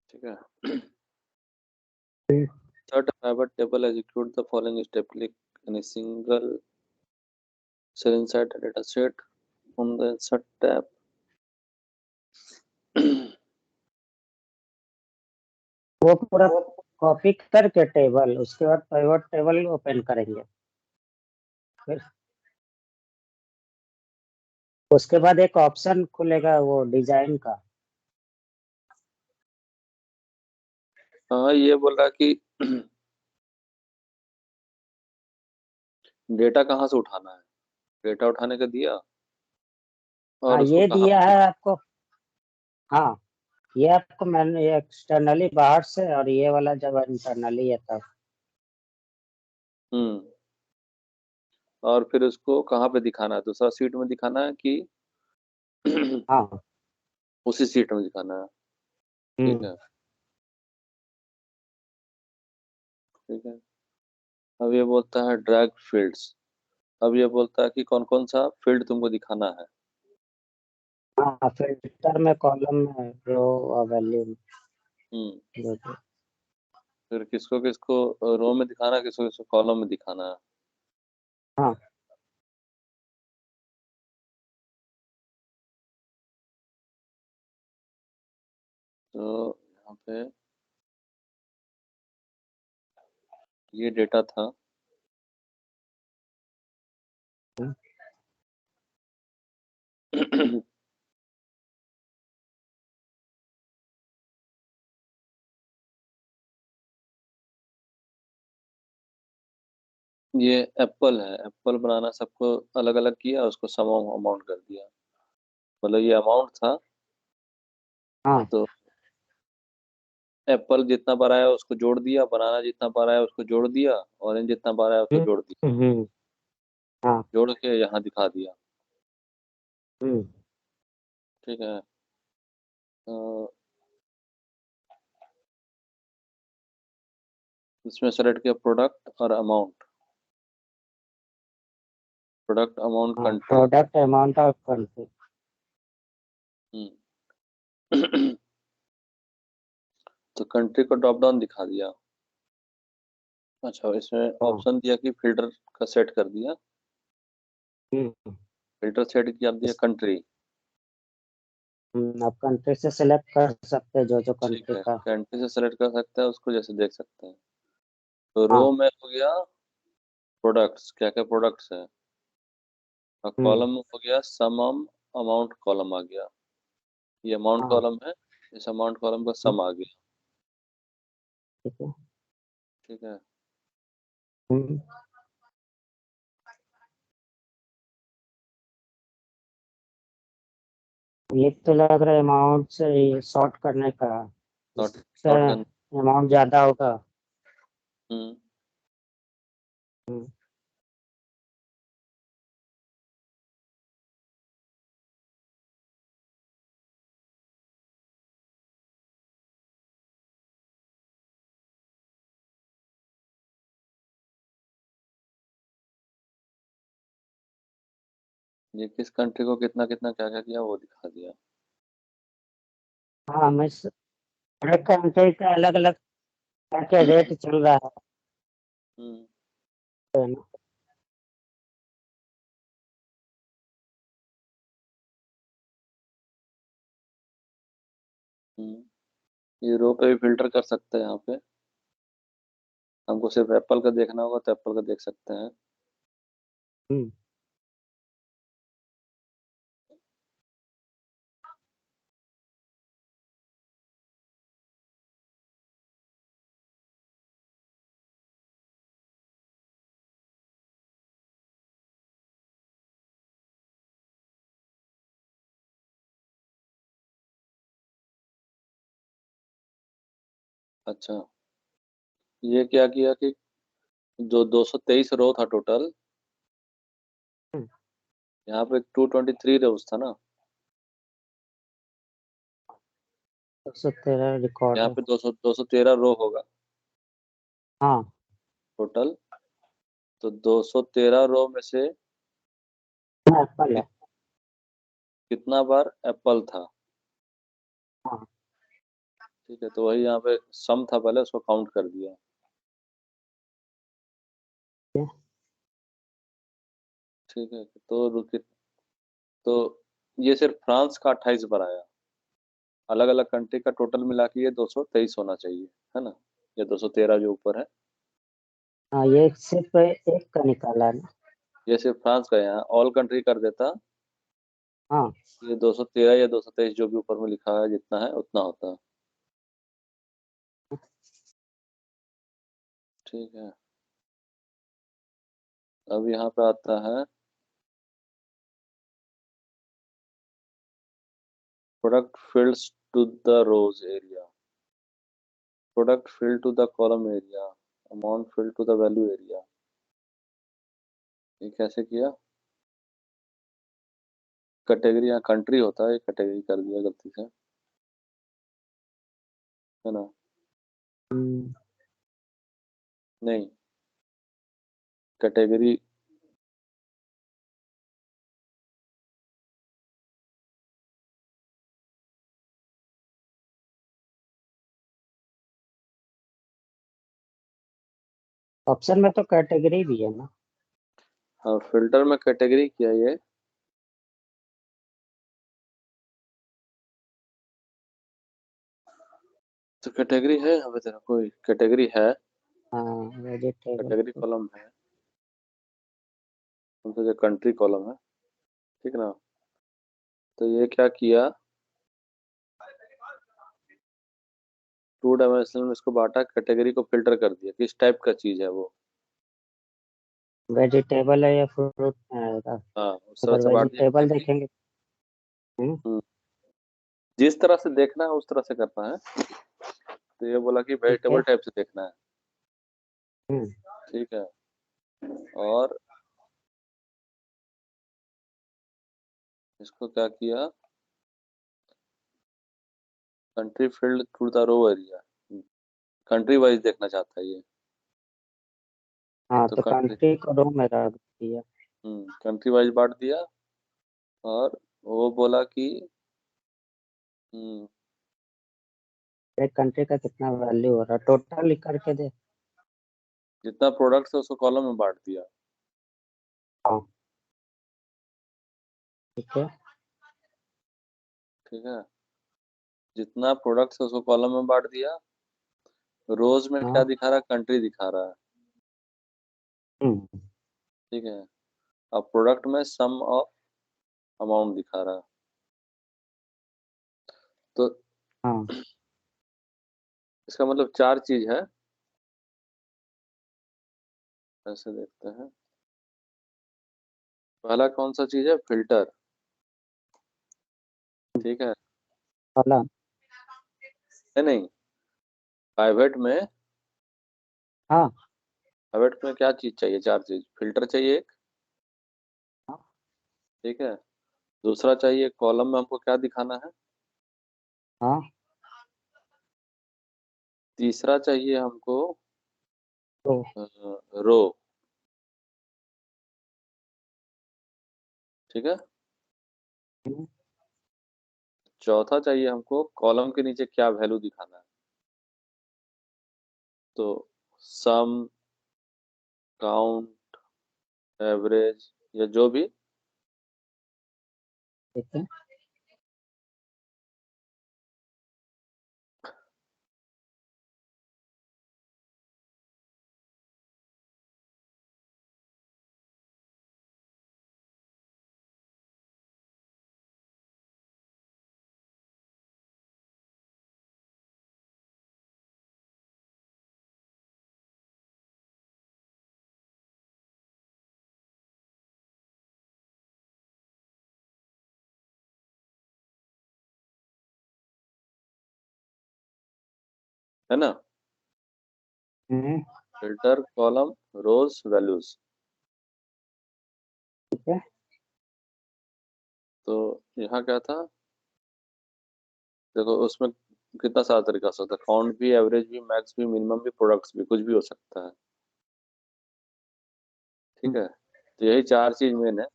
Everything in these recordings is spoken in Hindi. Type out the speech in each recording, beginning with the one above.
ठीक है। Third pivot table execute the following step. Click any single cell inside the data set on the insert tab. वो पूरा कॉपी करके टेबल, उसके बाद पिवट टेबल ओपन करेंगे, फिर उसके बाद एक ऑप्शन खुलेगा वो डिजाइन का। हाँ, ये बोल रहा कि डेटा कहाँ से उठाना है, डेटा उठाने का दिया और हाँ उसको ये कहाँ दिया पे। है आपको। हाँ ये आपको मैंने एक्सटर्नली बाहर से, और ये वाला जब इंटरनली है तब। हम्म। और फिर उसको कहाँ पे दिखाना है, दूसरा सीट में दिखाना है कि हाँ। उसी सीट में दिखाना है। ठीक है। ठीक है। अब ये बोलता है ड्रैग फील्ड्स। अब ये बोलता है कि कौन कौन सा फील्ड तुमको दिखाना है। हाँ फिल्टर में कॉलम में रो और वैल्यू। हम्म। फिर किसको किसको रो में दिखाना है, किसको किसको कॉलम में दिखाना है। हाँ तो यहाँ पे ये डेटा था। ये एप्पल है, एप्पल बनाना सबको अलग अलग किया, उसको सम अमाउंट कर दिया। मतलब ये अमाउंट था, हाँ। तो एप्पल जितना बड़ा है उसको जोड़ दिया, बनाना जितना बड़ा है उसको जोड़ दिया, ऑरेंज जितना बड़ा है उसको हम्म, जोड़ दिया, हम्म, हाँ। जोड़ के यहाँ दिखा दिया। हम्म, ठीक है। तो इसमें सेलेक्ट किया प्रोडक्ट और अमाउंट, प्रोडक्ट अमाउंट हाँ country. Product amount of country. तो कंट्री को ड्रॉप डाउन दिखा दिया। अच्छा, इसमें हाँ। ऑप्शन दिया कि फिल्टर का सेट कर दिया, हम्म, फिल्टर सेट किया दिया कंट्री। आप कंट्री से सिलेक्ट कर सकते हैं जो जो ठीक कंट्री है, का। कंट्री से सेलेक्ट कर सकते हैं उसको, जैसे देख सकते हैं। तो रो हाँ। में हो गया प्रोडक्ट्स, क्या क्या प्रोडक्ट्स है, और हम्म, कॉलम में हो गया सम अमाउंट, कॉलम आ गया। ये अमाउंट हाँ। कॉलम है, इस अमाउंट कॉलम का हम्म, सम आ गया। ठीक है। ठीक है। हम्म, ये तो लग रहा है अमाउंट से शॉर्ट करने का, शॉर्ट इससे शॉर्ट गन। अमाउंट ज्यादा होगा। हम्म। हम्म, ये किस कंट्री को कितना कितना क्या क्या किया वो दिखा दिया। हाँ मैं हर कंट्री का अलग अलग क्या रेट चल रहा हम्म। है ना। ये रो पे भी फिल्टर कर सकते हैं यहाँ पे। हमको सिर्फ एप्पल का देखना होगा तो एप्पल का देख सकते हैं। हम्म, अच्छा, ये क्या किया कि जो 223 रो था टोटल, हम्म, यहाँ पे 223 रोज था ना, 113 रिकॉर्ड यहाँ है। पे 213 रो होगा हाँ टोटल। तो 213 रो में से एप्पल है। कि, कितना बार एप्पल था। हाँ ठीक है, तो वही यहाँ पे सम था पहले, उसको काउंट कर दिया। ठीक है, तो रुकिए, तो ये सिर्फ फ्रांस का 28 बार आया, अलग अलग कंट्री का टोटल मिला के ये 223 होना चाहिए, है ना, ये 213 जो ऊपर है। हाँ, ये सिर्फ एक का निकाला है ना। ये सिर्फ फ्रांस का, यहाँ ऑल कंट्री कर देता, हाँ, ये 213 या 223 जो भी ऊपर में लिखा है जितना है उतना होता। ठीक है, अब यहाँ पे आता है product fields to the rows area, product field to the column area, amount field to the value area. ये कैसे किया? कैटेगरी, यहाँ कंट्री होता है, ये कैटेगरी कर दिया गलती से, है ना। हम्म, नहीं, कैटेगरी, ऑप्शन में तो कैटेगरी भी है ना। हाँ फिल्टर में कैटेगरी किया ये। तो कैटेगरी है यहाँ पे, तेरा कोई कैटेगरी है, हाँ, वेजिटेबल। कैटेगरी कॉलम है, तो जो कंट्री कॉलम है, ठीक ना। तो ये क्या किया, टू डायमेंशनल में इसको बांटा, कैटेगरी को फिल्टर कर दिया, किस टाइप का चीज है वो। वेजिटेबल है या फ्रूट आएगा? हाँ, उस तरह अगर से बांट दिया वेजिटेबल कैटेगरी। देखेंगे। हम्म, जिस तरह से देखना है उस तरह से करना है। तो ये बोला कि ठीक है। वेजिटेबल टाइप से देखना है। हम्म, ठीक है, और इसको क्या किया, country field through the row area, country wise देखना चाहता है ये। हाँ, तो तो कंट्री, कंट्री को रो में रख दिया। कंट्री वाइज बांट दिया, और वो बोला कि हम्म, एक कंट्री का कितना वैल्यू हो रहा है टोटल लिख करके दे। जितना प्रोडक्ट्स है उसको कॉलम में बांट दिया। हाँ, ठीक है। ठीक है, जितना प्रोडक्ट्स है उसको कॉलम में बांट दिया, रोज में क्या हाँ। दिखा रहा है, कंट्री दिखा रहा है। हम्म, ठीक है, अब प्रोडक्ट में सम ऑफ अमाउंट दिखा रहा है। तो हाँ। इसका मतलब चार चीज है, ऐसे देखते हैं। पहला कौन सा चीज है, फिल्टर। ठीक है, वाला। है नहीं, प्राइवेट में, हाँ। प्राइवेट में क्या चीज चाहिए, चार चीज, फिल्टर चाहिए एक। हाँ। ठीक है, दूसरा चाहिए कॉलम में हमको क्या दिखाना है, हाँ, तीसरा चाहिए हमको तो रो। ठीक है, हम्म, चौथा चाहिए हमको कॉलम के नीचे क्या वैल्यू दिखाना है, तो सम, काउंट, एवरेज, या जो भी। ठीक है। है ना, हम्म, फिल्टर, कॉलम, रोज, वैल्यूज। ठीक है। तो यहाँ क्या था, देखो उसमें कितना सारा तरीका हो सकता है, काउंट भी, एवरेज भी, मैक्स भी, मिनिमम भी, प्रोडक्ट्स भी, कुछ भी हो सकता है। ठीक हम्म, है, तो यही चार चीज मेन है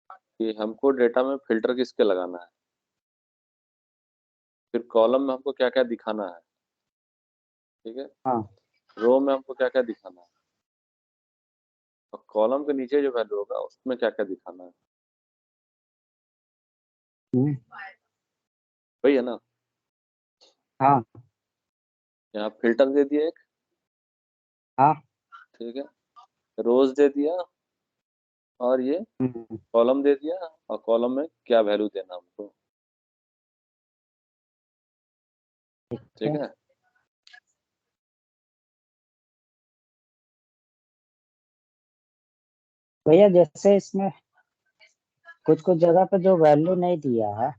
कि हमको डेटा में फिल्टर किसके लगाना है। फिर कॉलम में हमको क्या क्या दिखाना है, ठीक है, हाँ। रो में हमको क्या क्या दिखाना है, और कॉलम के नीचे जो वैल्यू होगा उसमें क्या क्या दिखाना है, हम्म, वही है ना। हाँ यहाँ फिल्टर दे दिया एक, हाँ। ठीक है, रोज दे दिया, और ये हम्म, कॉलम दे दिया, और कॉलम में क्या वैल्यू देना हमको, ठीक ठीक है। है। भैया जैसे इसमें कुछ कुछ जगह पे जो वैल्यू नहीं दिया है।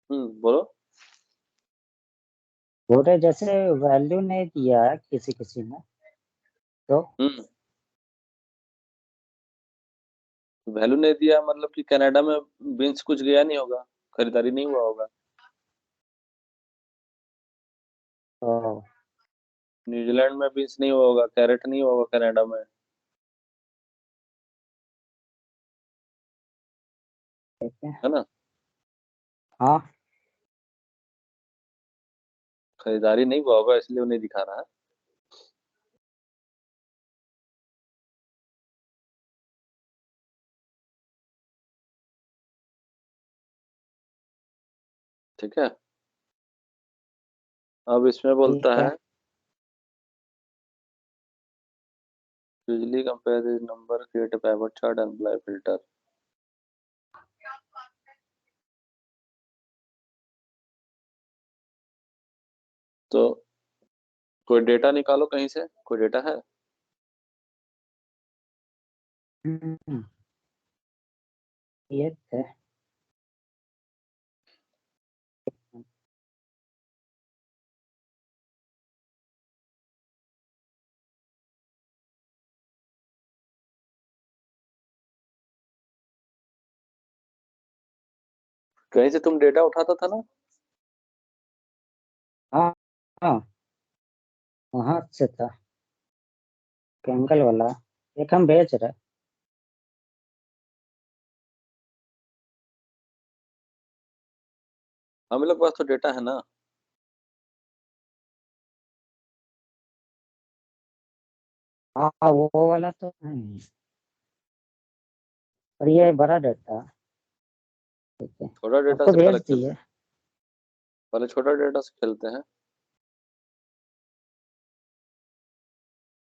हम्म, बोलो। बोले जैसे वैल्यू नहीं दिया है किसी किसी में, तो हम्म वैल्यू नहीं दिया मतलब कि कनाडा में बीन्स कुछ गया नहीं होगा, खरीदारी नहीं हुआ होगा। तो न्यूजीलैंड में बीन्स नहीं हुआ होगा, कैरेट नहीं हुआ होगा कनाडा में, ठीक है। है ना। हाँ खरीदारी नहीं हुआ होगा इसलिए उन्हें दिखा रहा है। ठीक है। अब इसमें बोलता ठीक है। है usually compare this number create a pivot chart and apply filter. तो कोई डेटा निकालो कहीं से, कोई डेटा है। हम्म, ये है। कहीं से तुम डेटा उठाता था ना। हाँ हाँ, वहाँ से था, कैंगल वाला। एक हम बेच रहे। हम लोग के पास तो डेटा है ना। हाँ वो वाला तो नहीं, और ये बड़ा डेटा। ठीक है, छोटा डेटा आपको से पहले भेज खेलते दिए। हैं, पहले छोटा डेटा से खेलते हैं।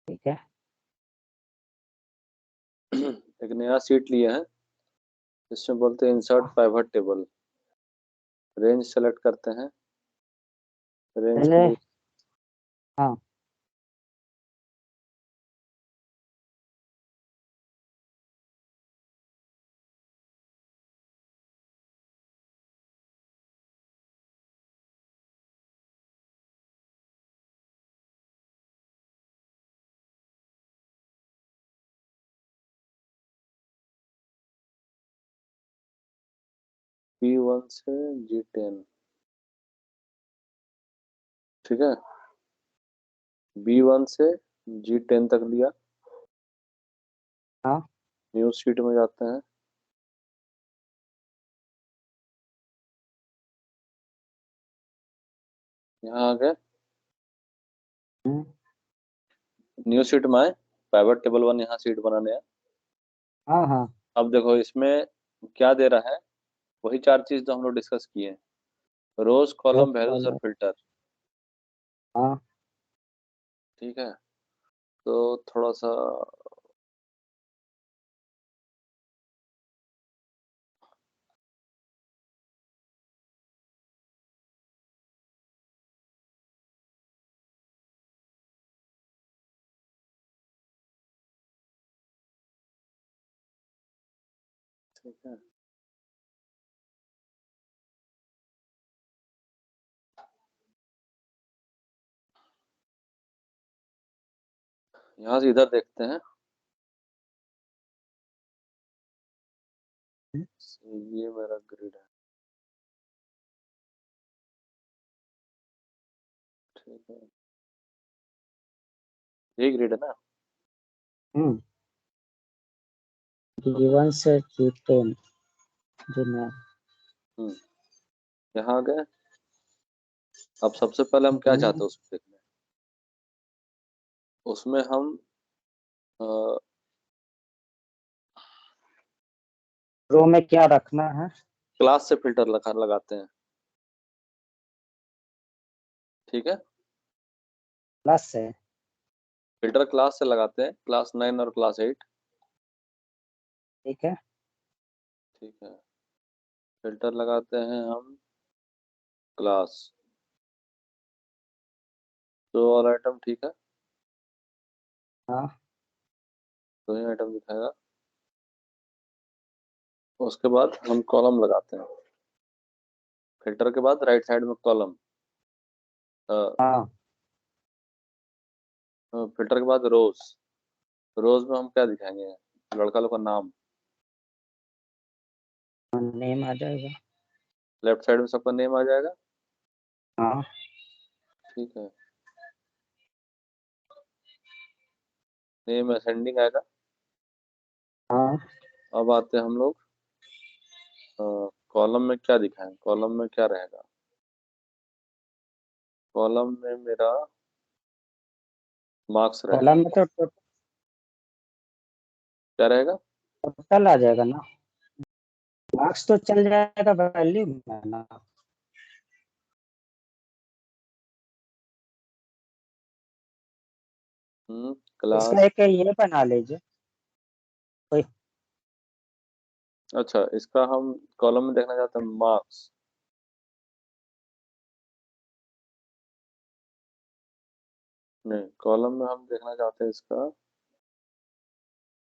ठीक है। एक नया सीट लिए हैं, इसमें बोलते हैं insert pivot table. Range select करते हैं, रेंज के पहले लिए हाँ। P1 से G10, ठीक है, B1 से G10 तक लिया। हाँ। न्यू सीट में जाते हैं, यहाँ आ गए, हम्म, न्यू सीट में आए, पाइवट टेबल वन यहाँ सीट बनाने हैं। हाँ हाँ। अब देखो इसमें क्या दे रहा है, वही चार चीज जो हम लोग डिस्कस किए, रोज रोज कॉलम वैल्यूज और कॉलम। फिल्टर, हाँ ठीक है। तो थोड़ा सा ठीक है, यहाँ से इधर देखते हैं। ये मेरा ग्रिड है, ठीक है, ये ग्रिड है ना। हम्म G1 से G10 जी। हम्म यहाँ आ गए। अब सबसे पहले हम क्या चाहते हैं उसमें देखना है। उसमें हम रो में क्या रखना है? क्लास से फिल्टर लगाते हैं, ठीक है। प्लस से। फिल्टर क्लास से लगाते हैं, क्लास 9 और क्लास 8, ठीक है। ठीक है। फिल्टर लगाते हैं हम क्लास, तो और आइटम ठीक है, हाँ। तो ही आइटम दिखाएगा। उसके बाद हम कॉलम लगाते हैं, फिल्टर के बाद राइट साइड में कॉलम, हाँ। फिल्टर के बाद रोज, रोज में हम क्या दिखाएंगे, लड़का लोग का नाम। नेम आ जाएगा। लेफ्ट साइड में सबका नेम आ जाएगा, हाँ। ठीक है। नेम असेंडिंग आएगा। हाँ। अब आते हैं हम लोग कॉलम में क्या दिखाएं, कॉलम में क्या रहेगा। कॉलम में मेरा मार्क्स रहेगा। कॉलम में तो क्या रहेगा? टोटल आ जाएगा ना। मार्क्स तो चल जाएगा वैल्यू में ना। इसका क्लास। एक ये बना लीजिए कोई। अच्छा, इसका हम कॉलम में देखना चाहते हैं मार्क्स। नहीं, कॉलम में हम देखना चाहते हैं इसका।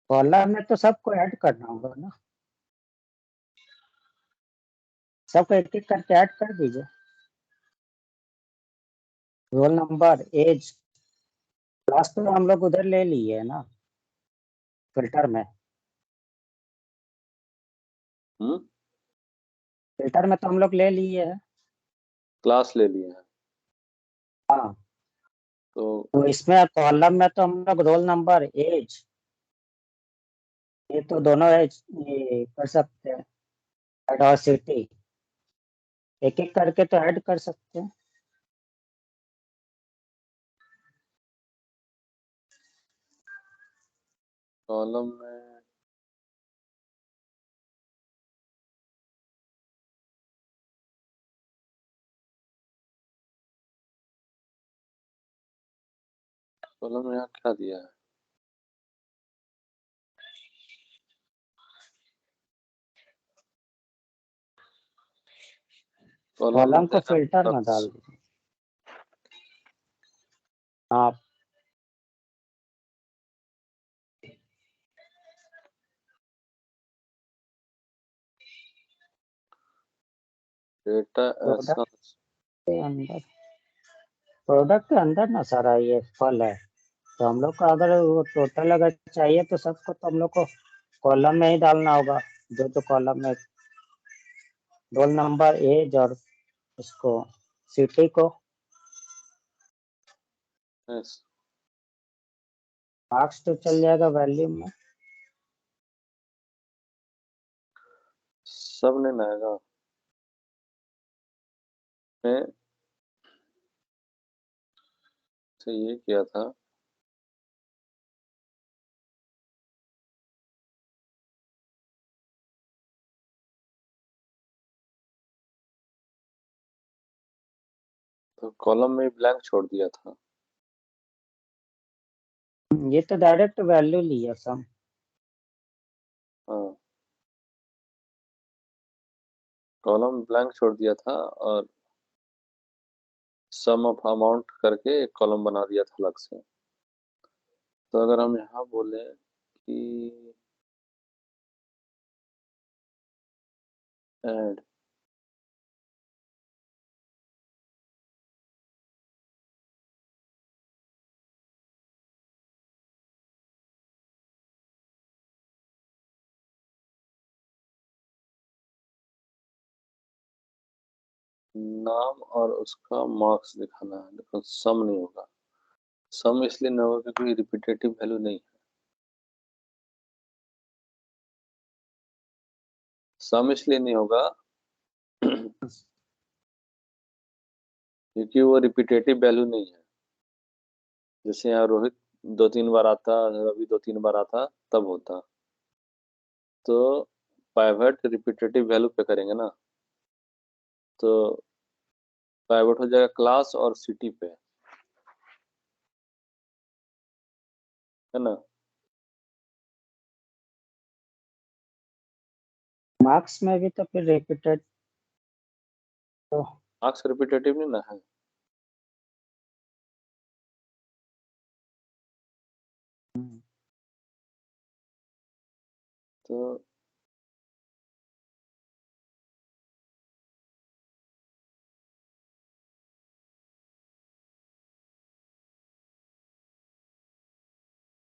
कॉलम में तो सबको ऐड करना होगा ना। सबको एक एक करके ऐड कर दीजिए। रोल नंबर, एज, क्लास तो हम लोग उधर ले लिए है ना फिल्टर में। हम्म फिल्टर में तो हम लोग ले लिए है। क्लास ले लिए हैं, हाँ। तो तो इसमें कॉलम में तो हम लोग रोल नंबर, एज, ये तो दोनों एज ये कर सकते हैं। ऐड और सिटी एक एक करके तो ऐड कर सकते हैं। कॉलम में कॉलम में यहाँ क्या दिया है? कॉलम में कॉलम को दे रहा है फिल्टर में प्रोडक्ट्स। डाल दीजिए। हाँ। डेटा प्रोडक्ट ऐसा। के अंदर, प्रोडक्ट के अंदर ना सारा ये फल है। तो हम लोग को अगर वो टोटल अगर चाहिए तो सबको तो हम लोग को कॉलम में ही डालना होगा। जो जो कॉलम में रोल नंबर, एज और उसको सिटी को यस, मार्क्स तो चल जाएगा वैल्यू में। सब नहीं आएगा मैं से ये किया था। तो कॉलम में ब्लैंक छोड़ दिया था। ये तो डायरेक्ट वैल्यू लिया सम। हाँ, कॉलम ब्लैंक छोड़ दिया था और सम ऑफ अमाउंट करके एक कॉलम बना दिया था अलग से। तो अगर हम यहाँ बोले कि ऐड, नाम और उसका मार्क्स दिखाना है। देखो सम नहीं होगा, सम इसलिए नहीं होगा क्योंकि रिपीटेटिव वैल्यू नहीं है। सम इसलिए नहीं होगा क्योंकि वो रिपीटेटिव वैल्यू नहीं है। जैसे यहाँ रोहित 2-3 बार आता, रवि 2-3 बार आता, तब होता। तो पाइवट रिपीटेटिव वैल्यू पे करेंगे ना, तो पाइवट हो जाएगा क्लास और सिटी पे, है ना। मार्क्स में भी तो फिर रिपीटेड तो मार्क्स रिपीटेटिव नहीं ना है। तो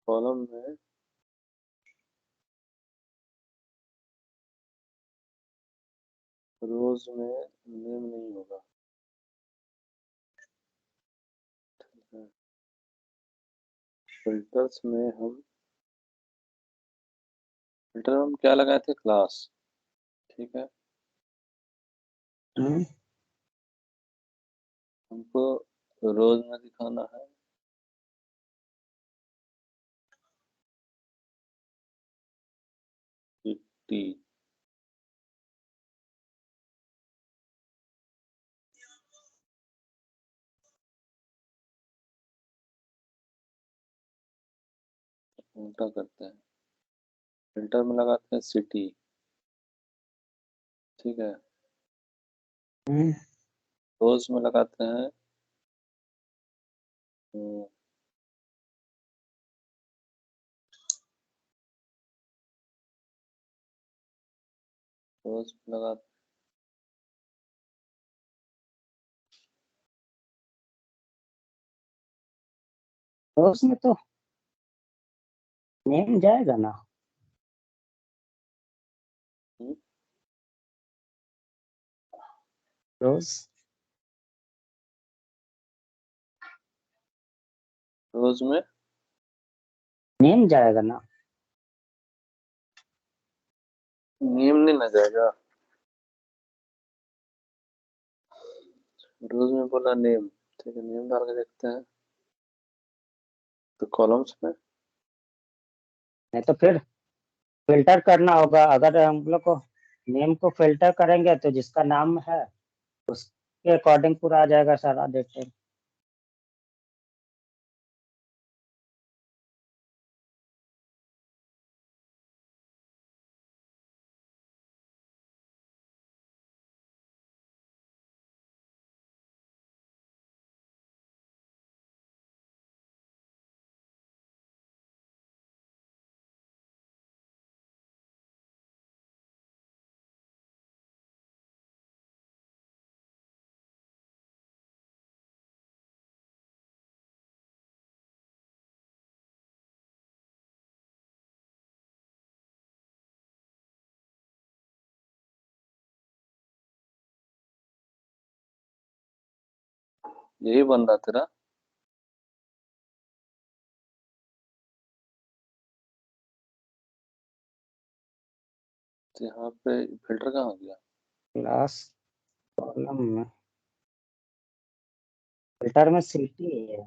कॉलम में रोज में नेम नहीं होगा। फिल्टर्स में हम क्या लगाए थे, क्लास। ठीक है, हम्म, हमको रोज में दिखाना है टी। उल्टा करते हैं, फिल्टर में लगाते हैं सिटी। ठीक है, हम्म, रोज में लगाते हैं हम्म, रोज में लगाते तो उसमें तो नेम जाएगा ना। हैं रोज रोज में नेम जाएगा ना। नेम नहीं ना जाएगा। रोज में बोला नेम, ठीक है, नेम डाल के देखते हैं। तो कॉलम्स में नहीं तो फिर फिल्टर करना होगा। अगर हम लोग को नेम को फिल्टर करेंगे तो जिसका नाम है उसके अकॉर्डिंग पूरा आ जाएगा सारा डेटा। यही बन रहा तेरा। तो यहाँ पे फिल्टर कहाँ हो गया। क्लास कॉलम में फिल्टर में सिटी है।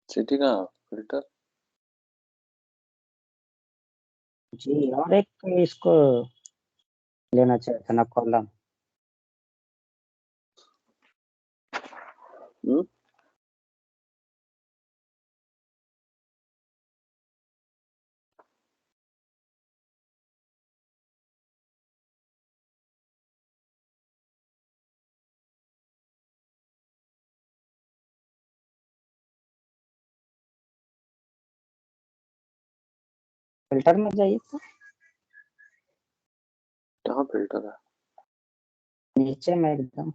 सिटी कहाँ फिल्टर। जी, और एक इसको लेना चाहिए था ना कॉलम। हम्म फिल्टर में जाइए तो कहाँ फिल्टर है। नीचे में एकदम।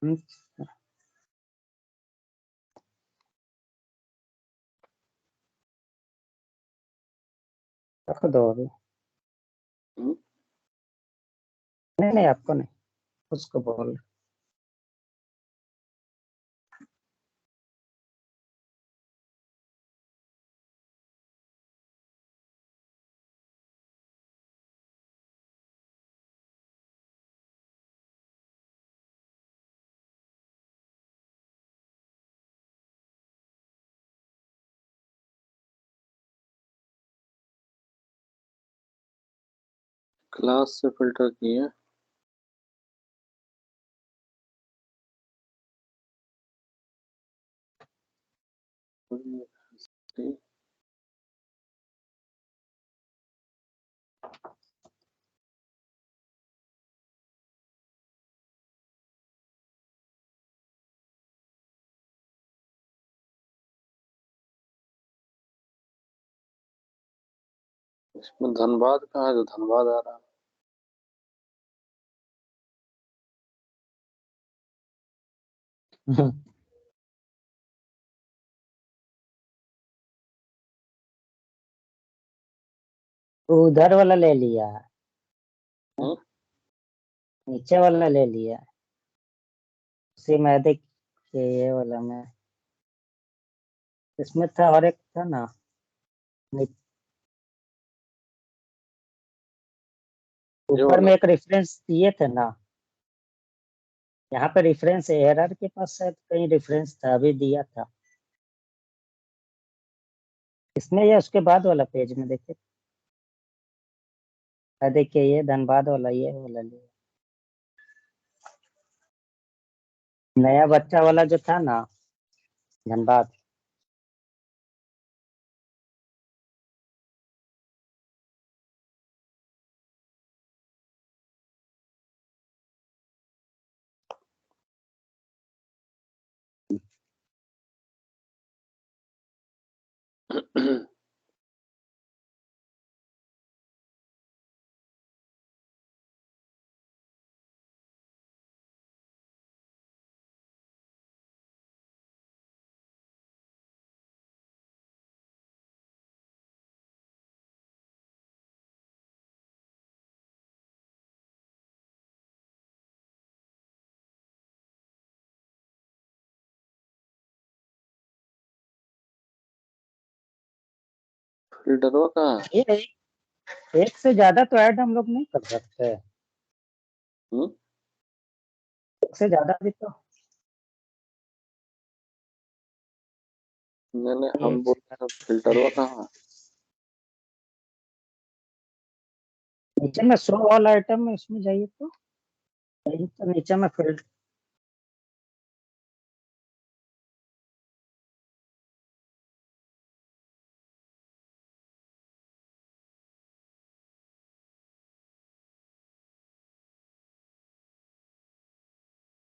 हम्म, रख दो अभी। हम्म, नहीं नहीं, आपको नहीं, उसको बोल। क्लास से फिल्टर किए। इसमें धनबाद कहाँ है, जो धनबाद आ रहा उधर वाला ले लिया, है? नीचे वाला ले लिया, उसी में देख ये वाला में, इसमें था और एक था ना, नी- ये ऊपर वाला। में एक रेफरेंस दिए थे ना, यहाँ पे रेफरेंस है, एरर के पास शायद कहीं रेफरेंस था, अभी दिया था इसमें, या उसके बाद वाला पेज में देखिए। देखिए ये धनबाद वाला, ये वाला लिया, नया बच्चा वाला जो था ना, धनबाद। फिल्टरवा कहाँ है? ये एक से ज्यादा तो ऐड हम लोग नहीं कर सकते, हम्म? एक से ज्यादा भी तो। मैंने हम एक बोल से रहे हैं, फिल्टरवा कहाँ है? नीचे में शो ऑल आइटम में, इसमें जाइए तो कहीं तो नीचे में फिल्टर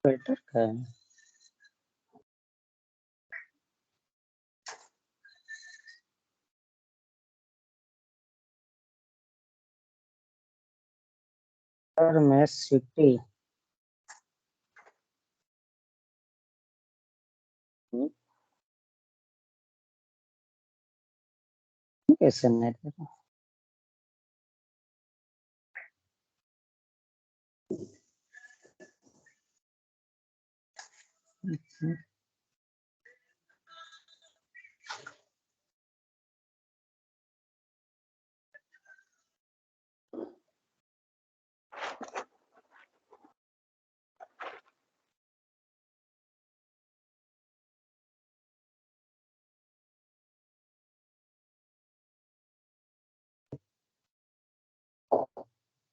फिल्टर का है। और मैं सिटी हम्म? कैसे नहीं दे रहा? हम्म,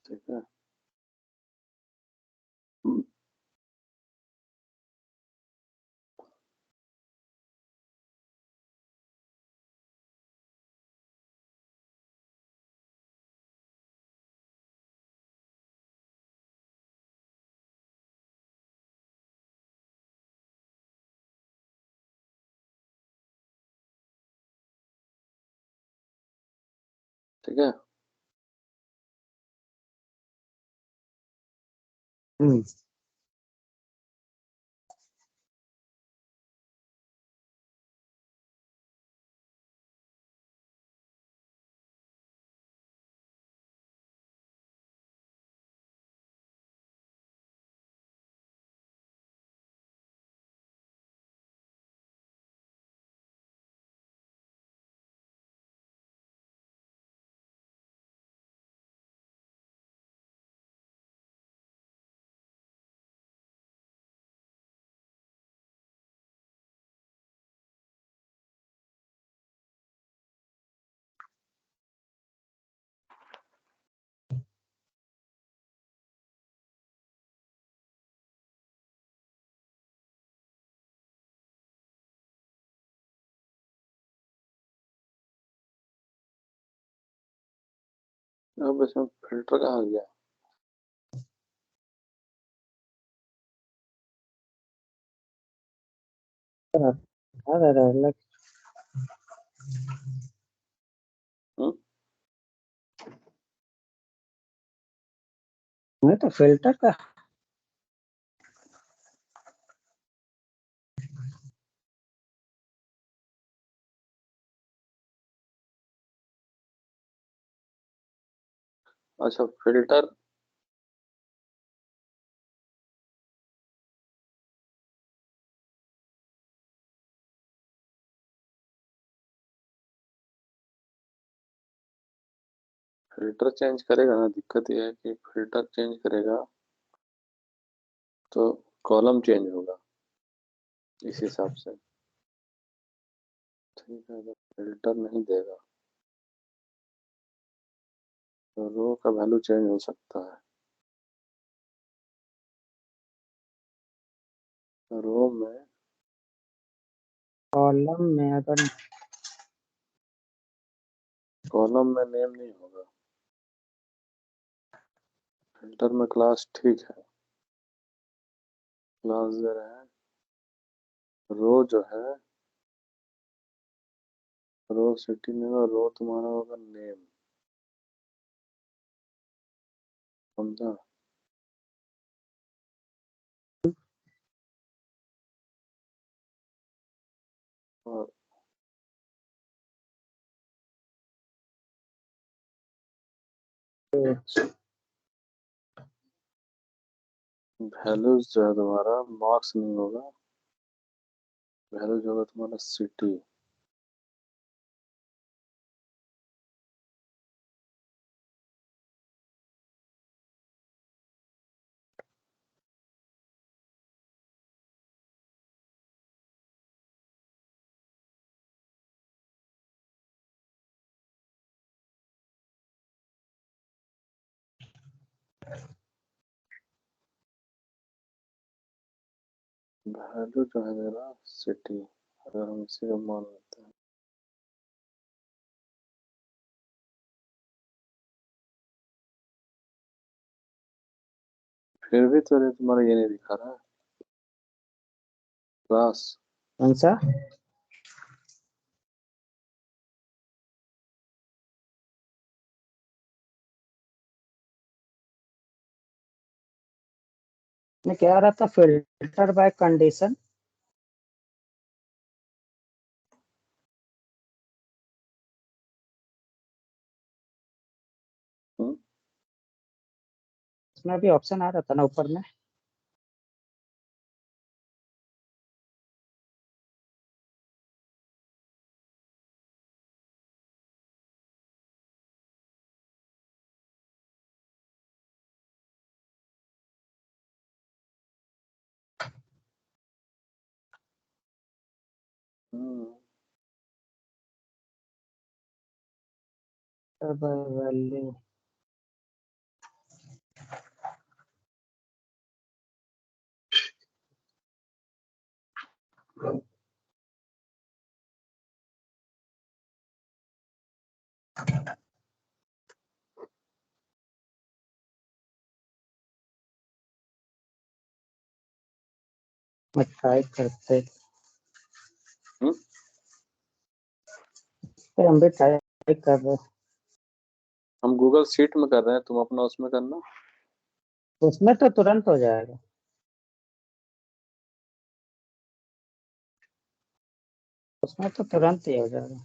ठीक है। ठीक है। हम्म, अब इसमें फिल्टर कहाँ गया? अरे अलग हम्म? में तो फिल्टर का अच्छा फिल्टर, फिल्टर चेंज करेगा ना, दिक्कत ये है कि फिल्टर चेंज करेगा तो कॉलम चेंज होगा इस हिसाब से। ठीक है, अगर फिल्टर नहीं देगा तो रो का वैल्यू चेंज हो सकता है। रो में कॉलम में अगर कॉलम में नेम नहीं होगा, फिल्टर में क्लास ठीक है, क्लास दे रहे हैं। रो जो है, रो सिटी में होगा, रो तुम्हारा होगा नेम, समझा? और वैल्यूज जो है तुम्हारा मार्क्स नहीं होगा, वैल्यूज होगा तुम्हारा सिटी। वैल्यू जो है मेरा सिटी, अगर हम इसी को मान लेते हैं, फिर भी तो ये तुम्हारा ये नहीं दिखा रहा है क्लास। कौन सा मैं कह रहा था फिल्टर बाय कंडीशन। हम्म? इसमें भी ऑप्शन आ रहा था ना ऊपर में। हम्म। वैल्यू में ट्राई करते हम्म? फिर हम भी ट्राई कर रहे हम गूगल शीट में कर रहे हैं, तुम अपना उसमें करना। उसमें तो तुरंत हो जाएगा। उसमें तो तुरंत ही हो जाएगा।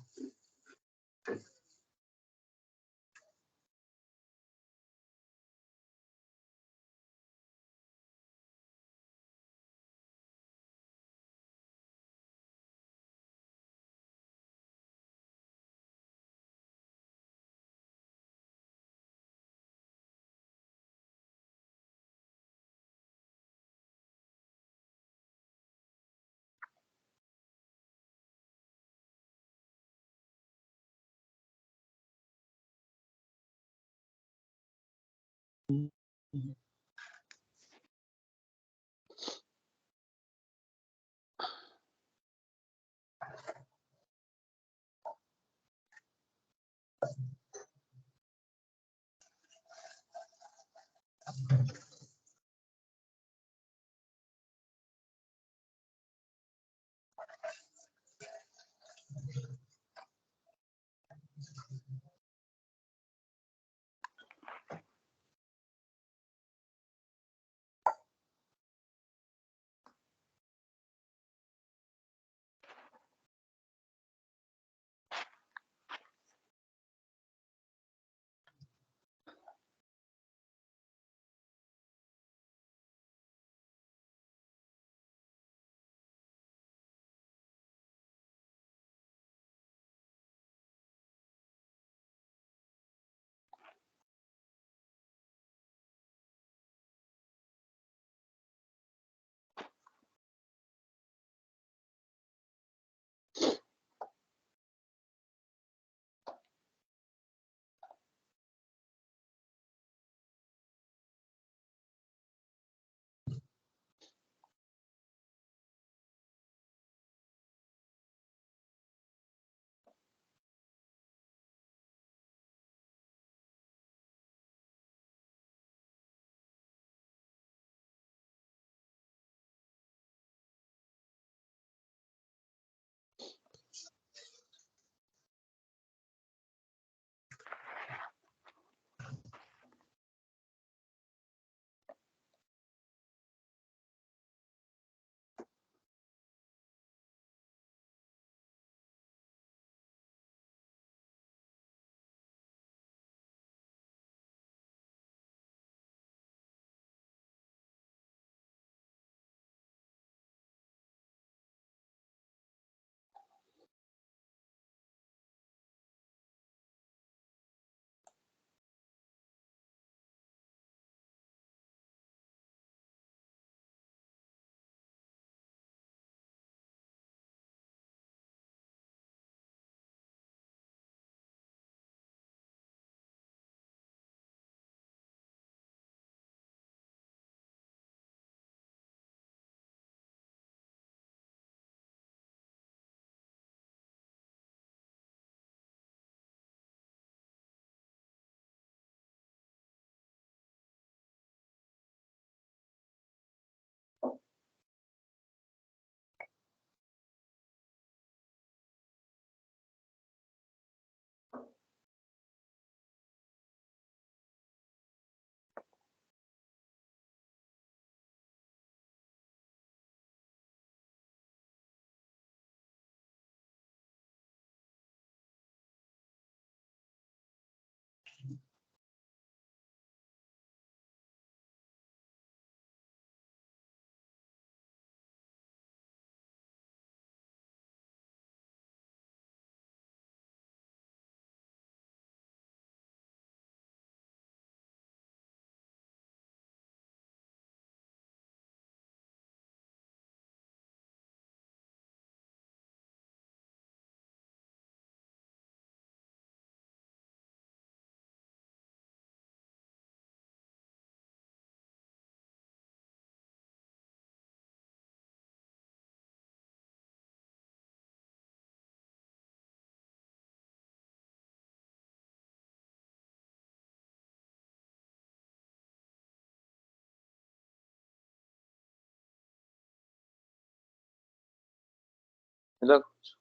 मिला कुछ?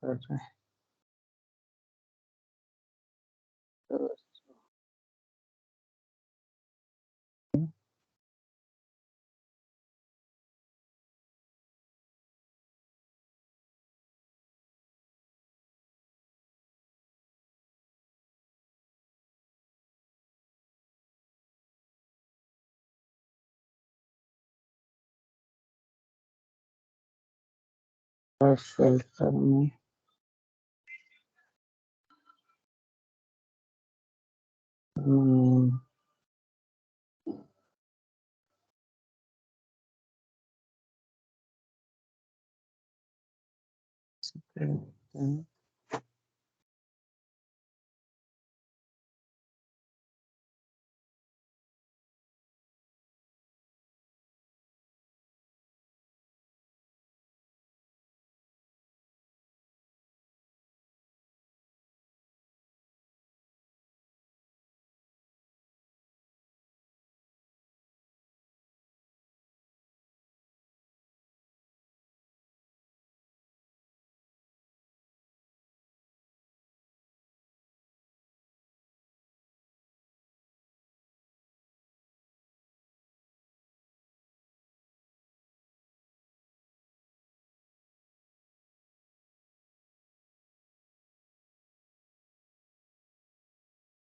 कर रहे हैं। और फिल्टर में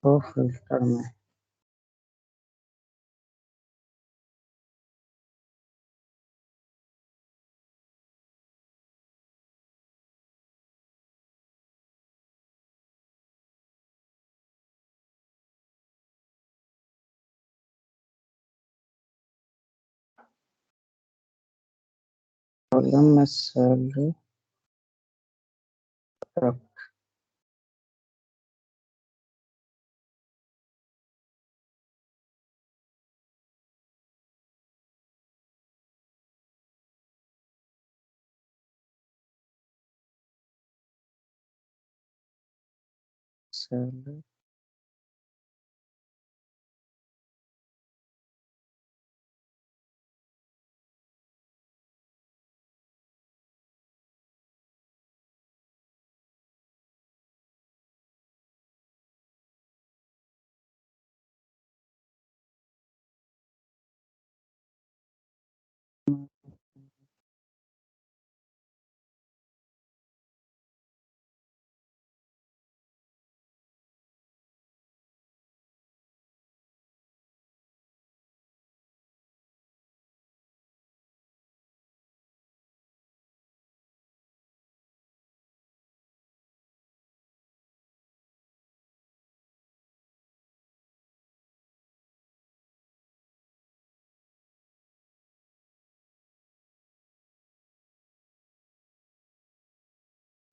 तो फिल्टर में कॉलम में सैलरी सैलरी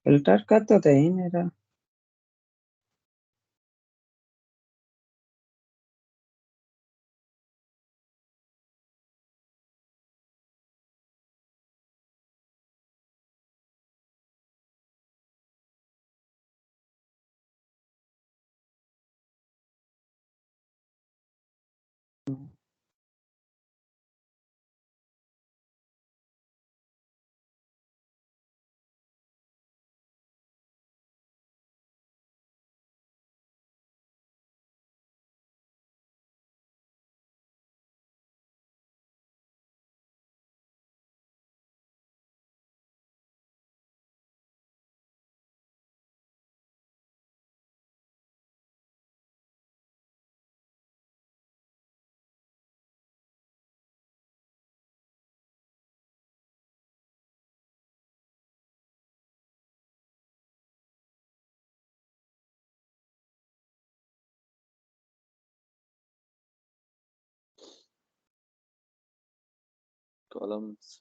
फिल्टर का तो ही मेरा कॉलम्स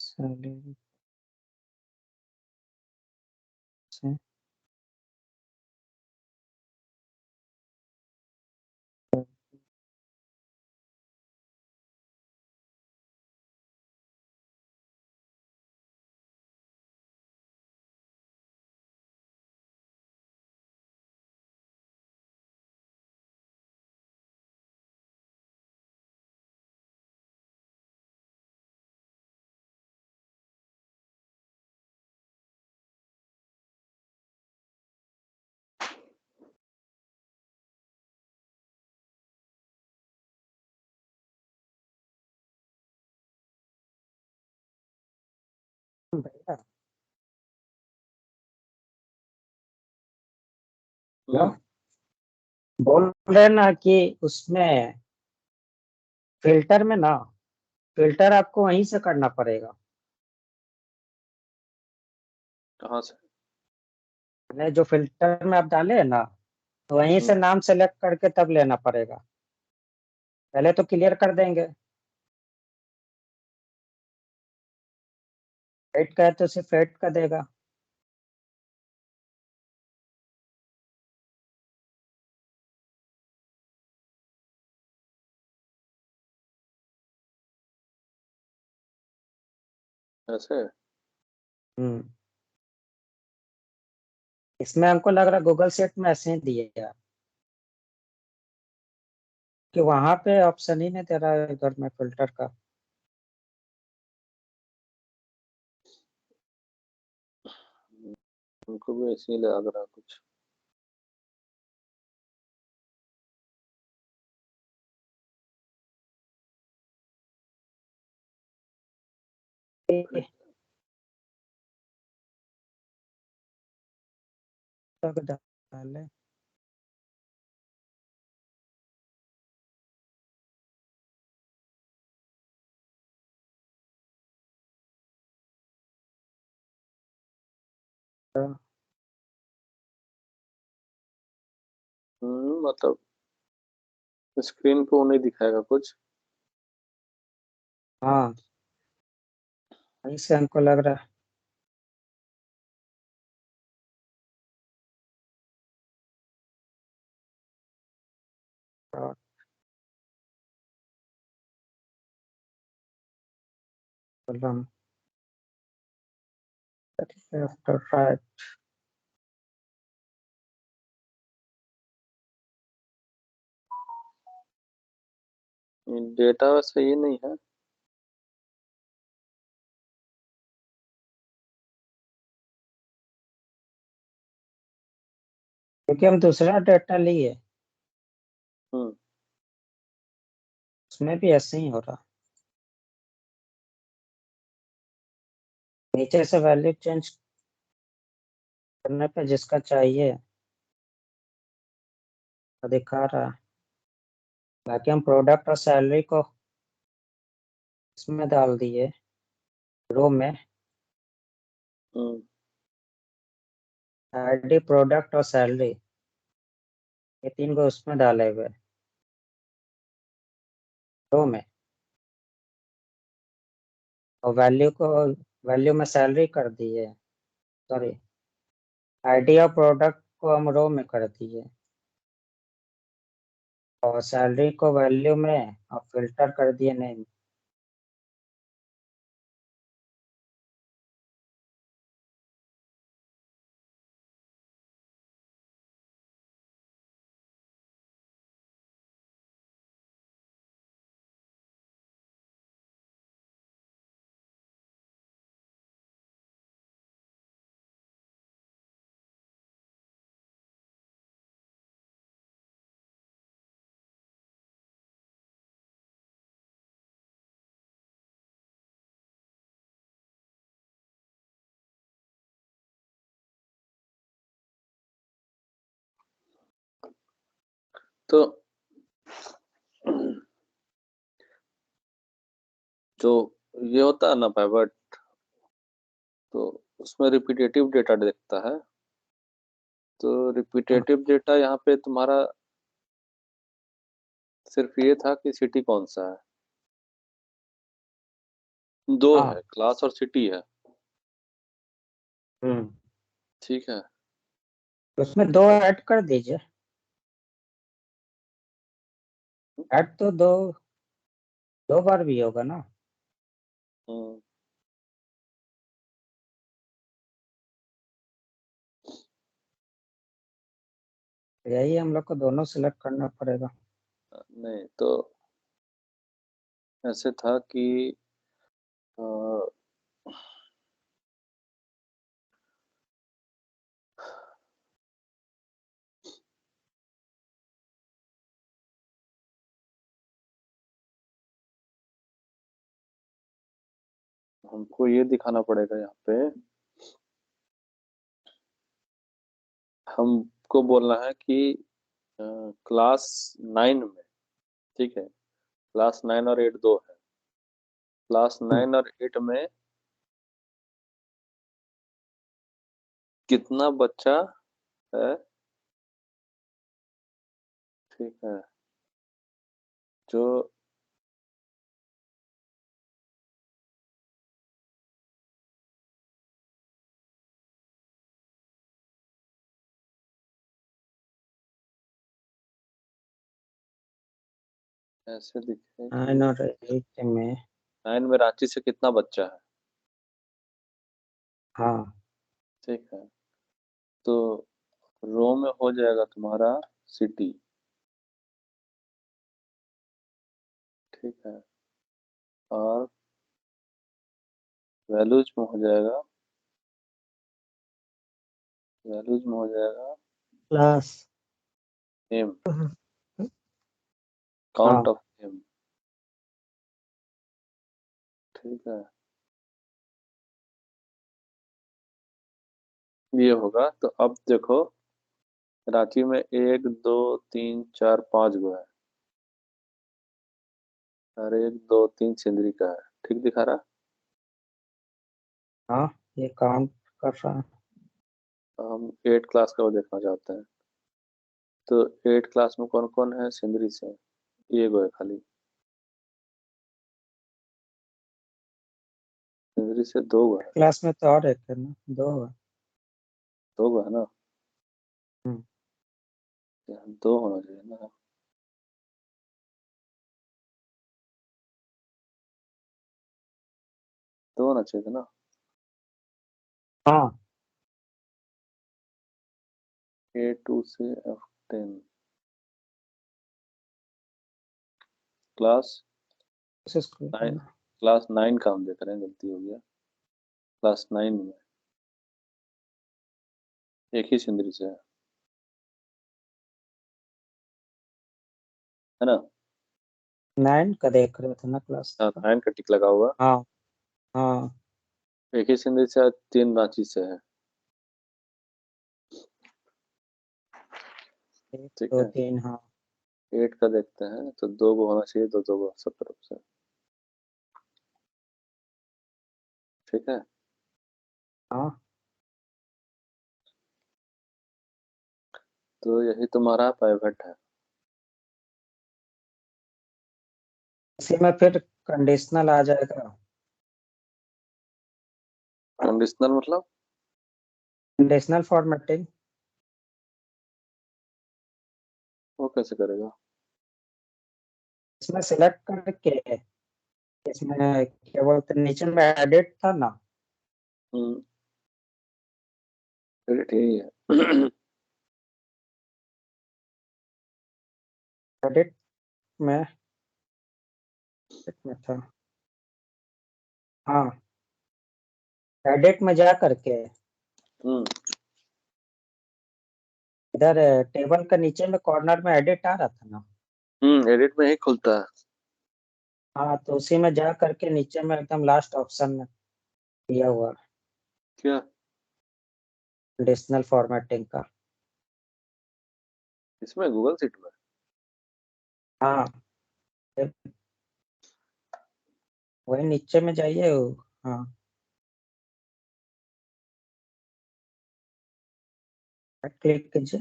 सैलरी से भैया हम्म, बोल रहे ना कि उसमें फिल्टर में ना, फिल्टर आपको वहीं से करना पड़ेगा। कहाँ से? मैंने जो फिल्टर में आप डाले है ना, तो वहीं से हम्म, नाम सेलेक्ट करके तब लेना पड़ेगा। पहले तो क्लियर कर देंगे। रेट का है तो सिर्फ रेट का देगा। ऐसे। हम्म। इसमें हमको लग रहा गूगल सेट में ऐसे ही दिए यार, कि वहां पे ऑप्शन ही नहीं दे रहा है इधर में फिल्टर का। उनको भी ऐसे ही लग रहा कुछ। डाले। मतलब स्क्रीन पे वो नहीं दिखाएगा कुछ। हाँ, वहीं से हमको लग रहा है। Column after right. डेटा वैसे ये नहीं है। क्योंकि हम दूसरा डेटा लिए, हम्म, उसमें भी ऐसे ही हो रहा। नीचे से वैल्यू चेंज करने पे जिसका चाहिए वो दिखा रहा है। बाकी हम प्रोडक्ट और सैलरी को इसमें डाल दिए, रो में। हम्म, आईडी, प्रोडक्ट और सैलरी, ये तीन को उसमें डाले हुए रो में। और वैल्यू में सैलरी कर दिए, सॉरी, आईडी और प्रोडक्ट को हम रो में कर दिए, और सैलरी को वैल्यू में और फिल्टर कर दिए नेम। तो जो ये होता है ना पाइवट, तो उसमें रिपीटेटिव डेटा दिखता है। तो हाँ। रिपीटेटिव डेटा यहाँ पे तुम्हारा सिर्फ ये था कि सिटी कौन सा है। दो है, हाँ। क्लास और सिटी है। हम्म। ठीक है। तो उसमें दो ऐड कर दीजिए। ऐड तो दो दो बार भी होगा ना। हम्म, यही हम लोग को दोनों सिलेक्ट करना पड़ेगा। नहीं तो ऐसे था कि अ, हमको ये दिखाना पड़ेगा यहाँ पे, हमको बोलना है कि क्लास 9 में, ठीक है, क्लास 9 और 8 दो है, क्लास 9 और 8 में कितना बच्चा है, ठीक है, जो ऐसे दिखे कि 9 और 8 में 9 में रांची से कितना बच्चा है, हाँ ठीक है, तो रो में हो जाएगा तुम्हारा सिटी, ठीक है, और वैल्यूज में हो जाएगा, वैल्यूज में हो जाएगा क्लास नेम, हाँ काउंट ऑफ नेम, ठीक है, ये होगा। तो अब देखो, रांची में 1 2 3 4 5 गो है, और 1 2 3 सिंदरी का है, ठीक दिखा रहा। हाँ ये काउंट कर रहा है। हम 8 क्लास का वो देखना चाहते हैं, तो 8 क्लास में कौन कौन है सिंदरी से, ये गो है खाली, सिंदरी से 2 गो है, क्लास में तो और एक है ना, 2 है। 2 गो है ना, हम्म, यहाँ 2 होना चाहिए ना, 2 होना चाहिए था ना। हाँ A2 से F10 क्लास उस स्कूल का 9, ना। क्लास 9 का हम देख रहे हैं, गलती हो गया, क्लास 9 में एक ही सिंदरी से है ना। 9 का देख रहे थे ना क्लास हाँ, का। 9 का टिक लगा हुआ, हाँ हाँ एक ही सिंदरी से, 3 रांची से है, 1 ठीक 2 है। 3 हाँ 8 का देखते हैं, तो 2 गो होना चाहिए, 2 2 गो सब तरफ से, ठीक है। हाँ। तो यही तुम्हारा पाइवट है। इसी में फिर कंडीशनल आ जाएगा। कंडीशनल मतलब, कंडीशनल फॉर्मेटिंग वो कैसे करेगा। इसमें सिलेक्ट करके, इसमें क्या बोलते हैं, नीचे में एडिट था ना। हम्म, एडिट यही है। एडिट में में था। हाँ एडिट में जा करके हम्म इधर टेबल का नीचे में कॉर्नर में एडिट आ रहा था ना। एडिट में ही खुलता है। हाँ तो उसी में जा करके नीचे में एकदम लास्ट ऑप्शन में दिया हुआ क्या, कंडीशनल फॉर्मेटिंग का। इसमें गूगल सीट में, हाँ फिर वही नीचे में जाइए हाँ क्लिक कीजिए।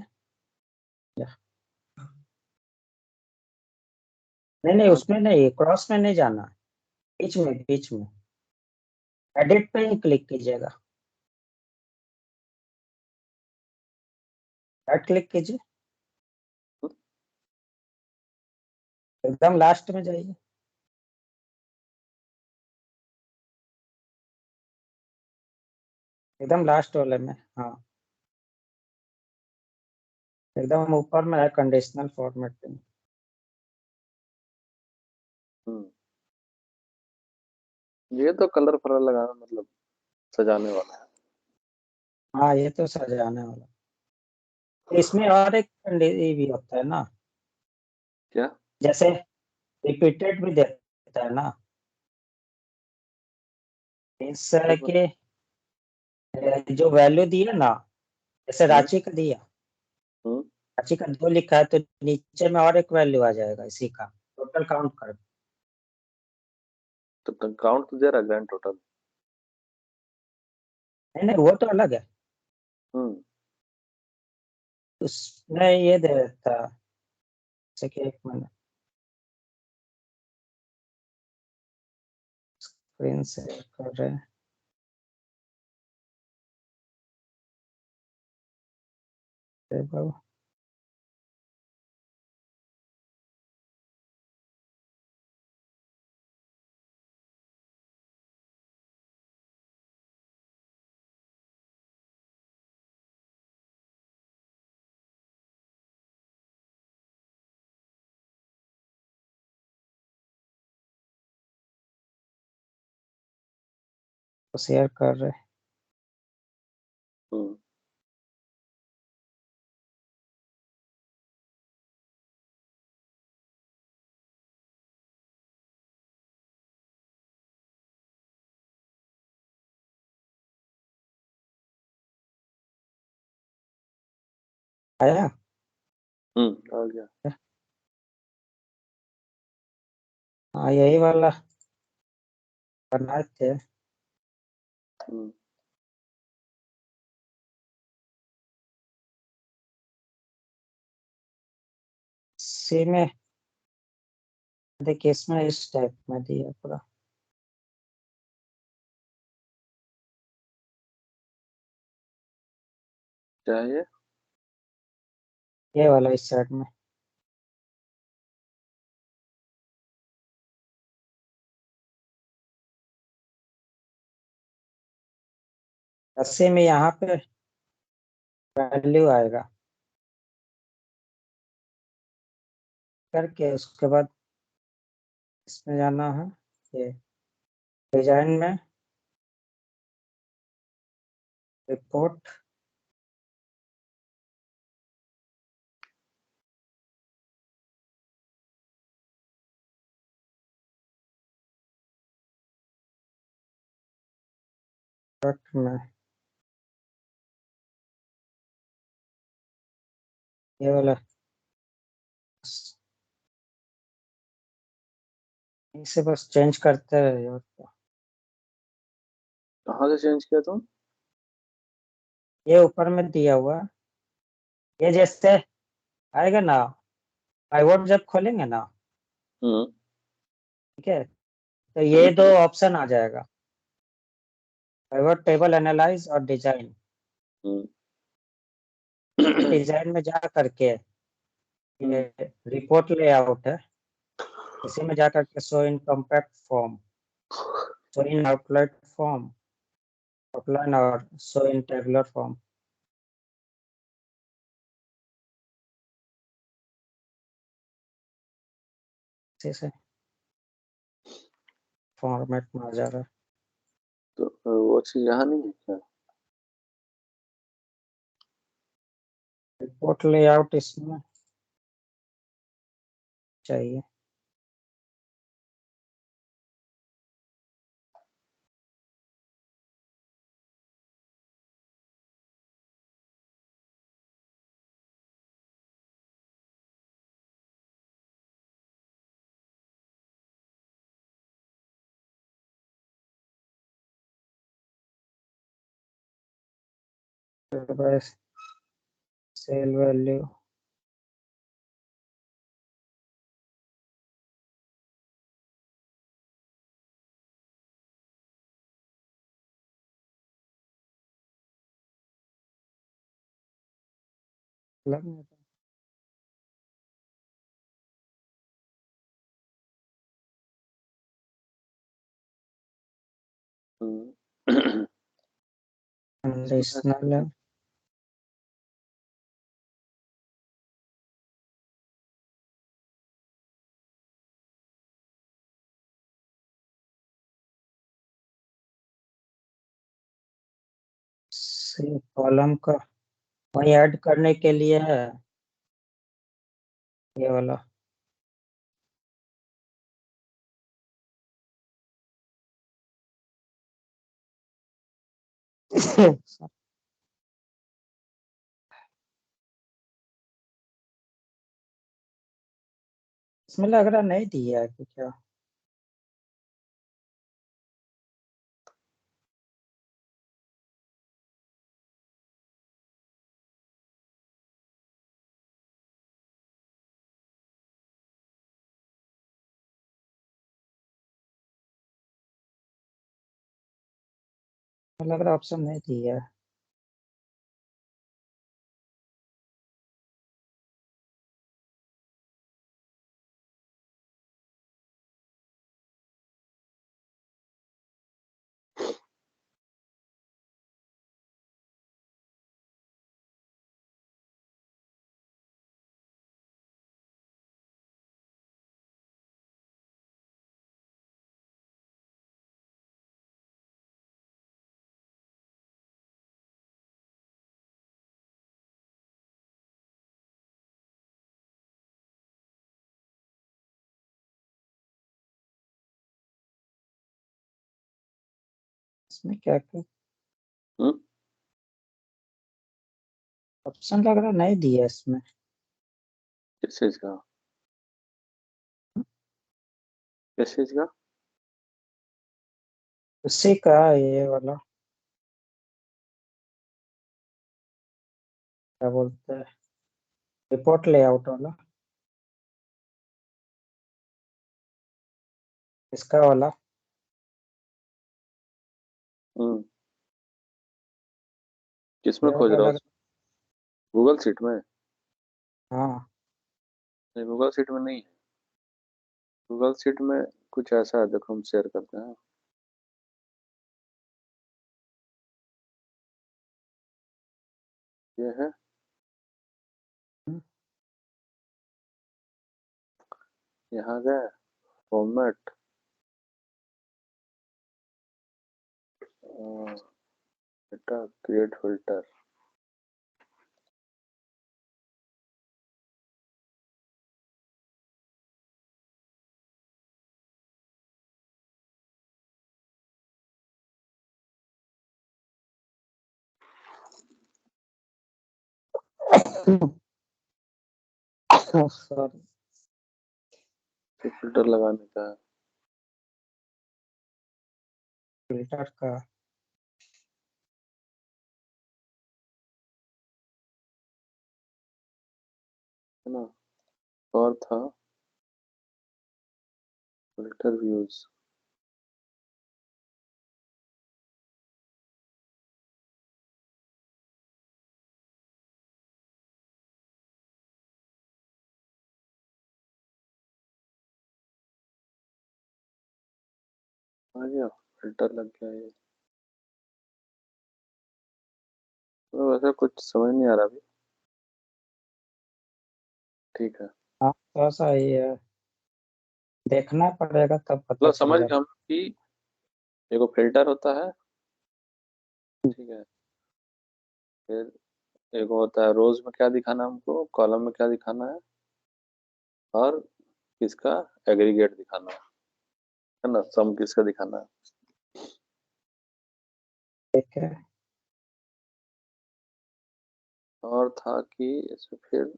नहीं नहीं कहाँ उसमें नहीं, क्रॉस में नहीं जाना, बीच में बीच में एडिट पे ही क्लिक कीजिएगा, राइट क्लिक कीजिए, पे? एकदम लास्ट में जाइए, एकदम लास्ट वाले में। हाँ एकदम ऊपर में है कंडीशनल फॉर्मेटिंग। हम्म, ये तो कलर फलर लगाना मतलब सजाने वाला है। हाँ ये तो सजाने वाला। इसमें और एक ये भी होता है ना, क्या, जैसे रिपीटेड भी देता है ना। इस के जो वैल्यू दिया ना, जैसे हम्म, रांची का दिया, हम्म, रांची का 2 लिखा है, तो नीचे में और एक वैल्यू आ जाएगा इसी का, टोटल काउंट कर। तो काउंट तो दे रहा ग्रैंड टोटल। नहीं नहीं, वो तो अलग है, हम्म, उसमें ये दे देता, जैसे कि 1 मिनट स्क्रीन से कर रहे हैं। टेबल को शेयर कर रहे हैं। हम्म, आया। आ गया। हाँ, यही वाला बनाए थे। हम्म, सी में देखिए, इसमें इस टाइप में दिया पूरा। क्या है ये वाला इस साइड में, अस्सी में यहाँ पे वैल्यू आएगा करके, उसके बाद इसमें जाना है, ये डिजाइन में, रिपोर्ट, में ये वाला, इसे बस चेंज करते रहिए और क्या। कहाँ से चेंज किया तुम? ये ऊपर में दिया हुआ, ये जैसे आएगा ना, पाइवट जब खोलेंगे ना, हम्म, ठीक है, तो ये 2 ऑप्शन आ जाएगा, पाइवट टेबल एनालाइज और डिजाइन। हम्म, डिजाइन में जा करके ये हम्म, रिपोर्ट लेआउट है, इसी में जा करके show in compact form, show in outline form, outline और शो इन टेबुलर फॉर्म, इसी से फॉर्मेट में आ जाएगा। तो वो चीज यहाँ नहीं है क्या? रिपोर्ट लेआउट इसमें चाहिए। सेल वैल्यू, हम्म, इसमें कंडीशनल है। कॉलम का वही ऐड करने के लिए है, ये वाला। इसमें लग रहा नहीं दिया है कि क्या। लग रहा ऑप्शन नहीं दिया है। इसमें क्या क्या हम्म, ऑप्शन लग रहा नहीं दिया है इसमें। किस चीज का? किस चीज का? उसी का ये वाला क्या बोलते हैं, रिपोर्ट लेआउट वाला, इसका वाला। हम्म, किस में ये खोज वाला रहा हो? लग। गूगल शीट में? हाँ। नहीं, गूगल शीट में नहीं है। गूगल शीट में कुछ ऐसा है, देखो हम शेयर करते हैं। ये है, यहाँ गए, format, data, create filter. Sorry. Filter लगाने का है। फिल्टर का। है ना? और था फिल्टर व्यूज। आ गया, फिल्टर लग गया ये। तो वैसे कुछ समझ नहीं आ रहा अभी। ठीक है, हाँ थोड़ा सा ये है, देखना पड़ेगा तब पता मतलब समझ चलेगा। गए हम कि एगो फिल्टर होता है, ठीक है। फिर एगो होता है रोज में क्या दिखाना है हमको, कॉलम में क्या दिखाना है, और किसका एग्रीगेट दिखाना है ना, सम किसका दिखाना है। ठीक है। और था कि इसमें फिर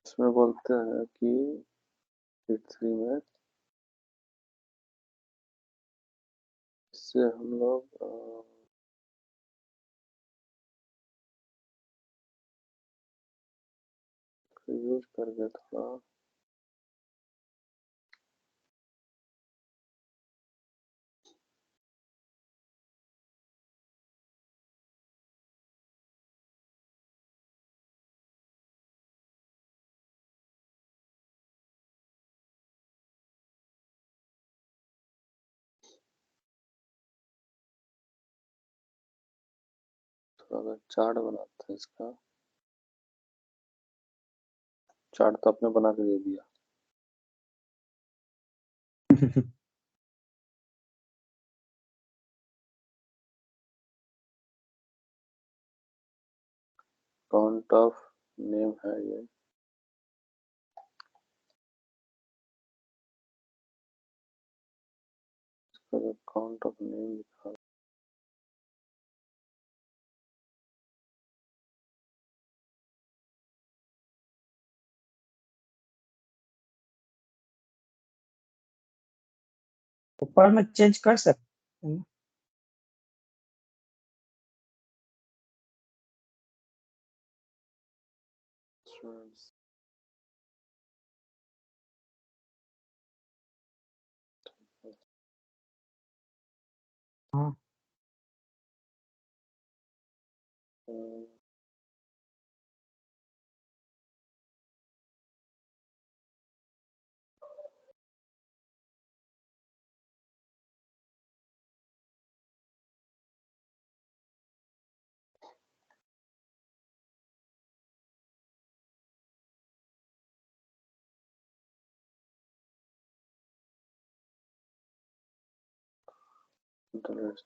इसमें बोलते हैं कि शीट 3 में इससे हम लोग यूज करके थोड़ा थोड़ा चार्ट बनाते हैं इसका। चार्ट तो आपने बना के दे दिया। काउंट ऑफ नेम है ये। पर काउंट ऑफ नेम लिखा। ऊपर में चेंज कर सकते हैं। हाँ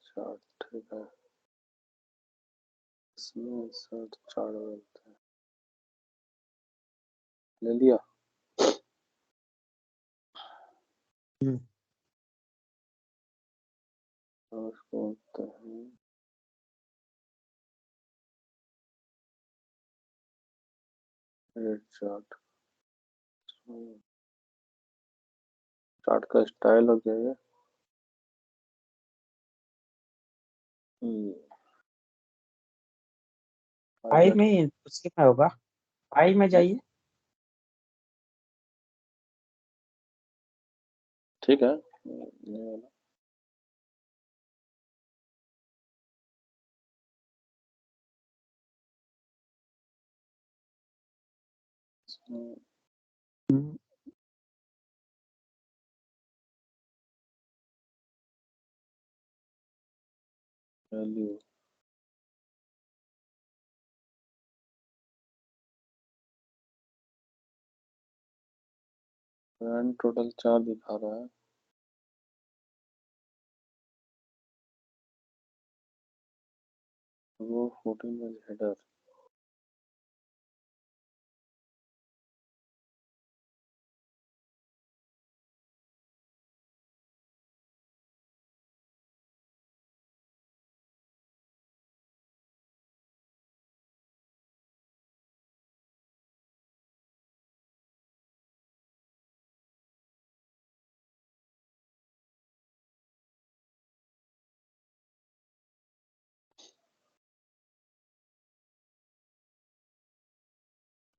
चार्ट ठीक है, इसमें सर्च चार्ट बोलते हैं। ले लिया। हम्म, और उसको बोलते हैं रेड चार्ट। चार्ट का स्टाइल हो गया ये। आई में उसी में होगा। आई में जाइए। ठीक है, ये वाला। इसमें हम्म, वैल्यू ग्रैंड टोटल 4 दिखा रहा है। वो 14 में हेडर।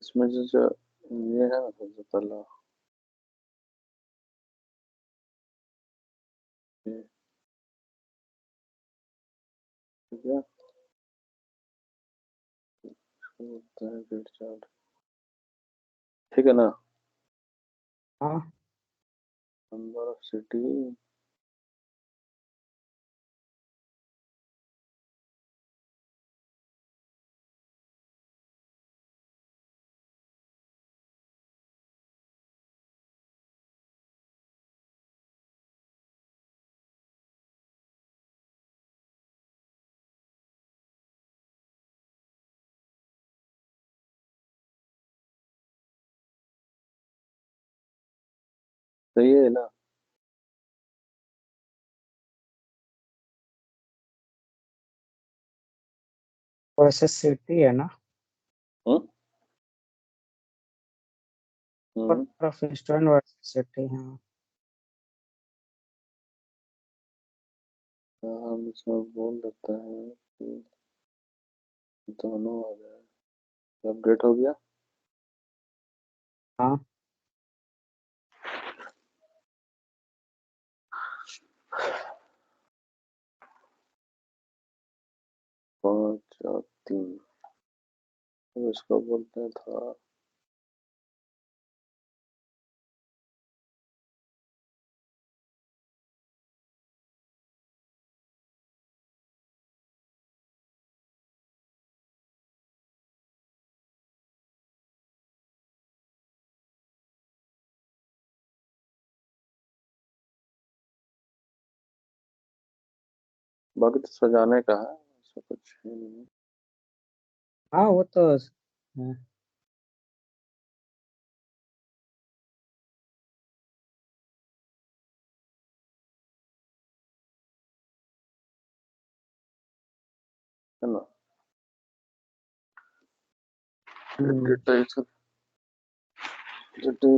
इसमें जो ये है ना सबसे पहला, ये ठीक है, इसको बोलते हैं रेड चार्ट। ठीक है ना। हाँ नंबर ऑफ सिटी, सही है ना। वैसे सिटी है ना। हम्म हम्म प्रोफेशनल वर्सेस सिटी। हाँ हम इसमें बोल देते हैं कि दोनों आ जाए। अपडेट हो गया। हाँ 5 और 3, तो इसको बोलते था बाकी तो सजाने का है, ऐसा कुछ है नहीं। हाँ वो तो हाँ। है ना। हम्म, डिजिटाइज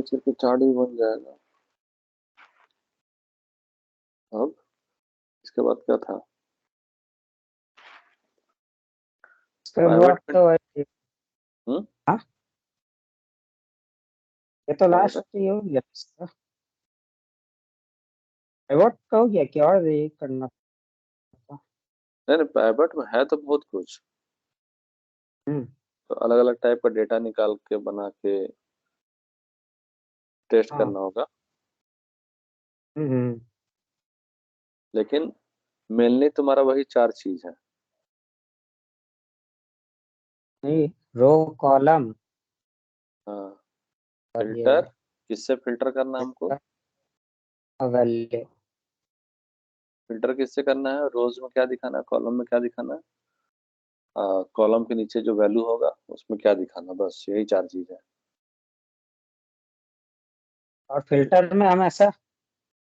करके चार्ट भी बन जाएगा। अब इसके बाद क्या था? उसके बाद पाइवट में। तो वही- हम्म। हाँ, ये तो क्या बोला? लास्ट ये हो गया इसका। पिवट का हो गया क्या, और ये करना था? नहीं नहीं, पाइवट में है तो बहुत कुछ। हम्म तो अलग अलग टाइप का डेटा निकाल के बना के टेस्ट हाँ। करना होगा। हम्म। लेकिन मेनली तुम्हारा वही चार चीज है। नहीं, रो, कॉलम हाँ। और फिल्टर, ये किससे फिल्टर करना है हमको? वैल्यू। फिल्टर किससे करना है? रोज में क्या दिखाना है, कॉलम में क्या दिखाना है, कॉलम के नीचे जो वैल्यू होगा उसमें क्या दिखाना, बस यही चार चीज है। और फिल्टर में हमेशा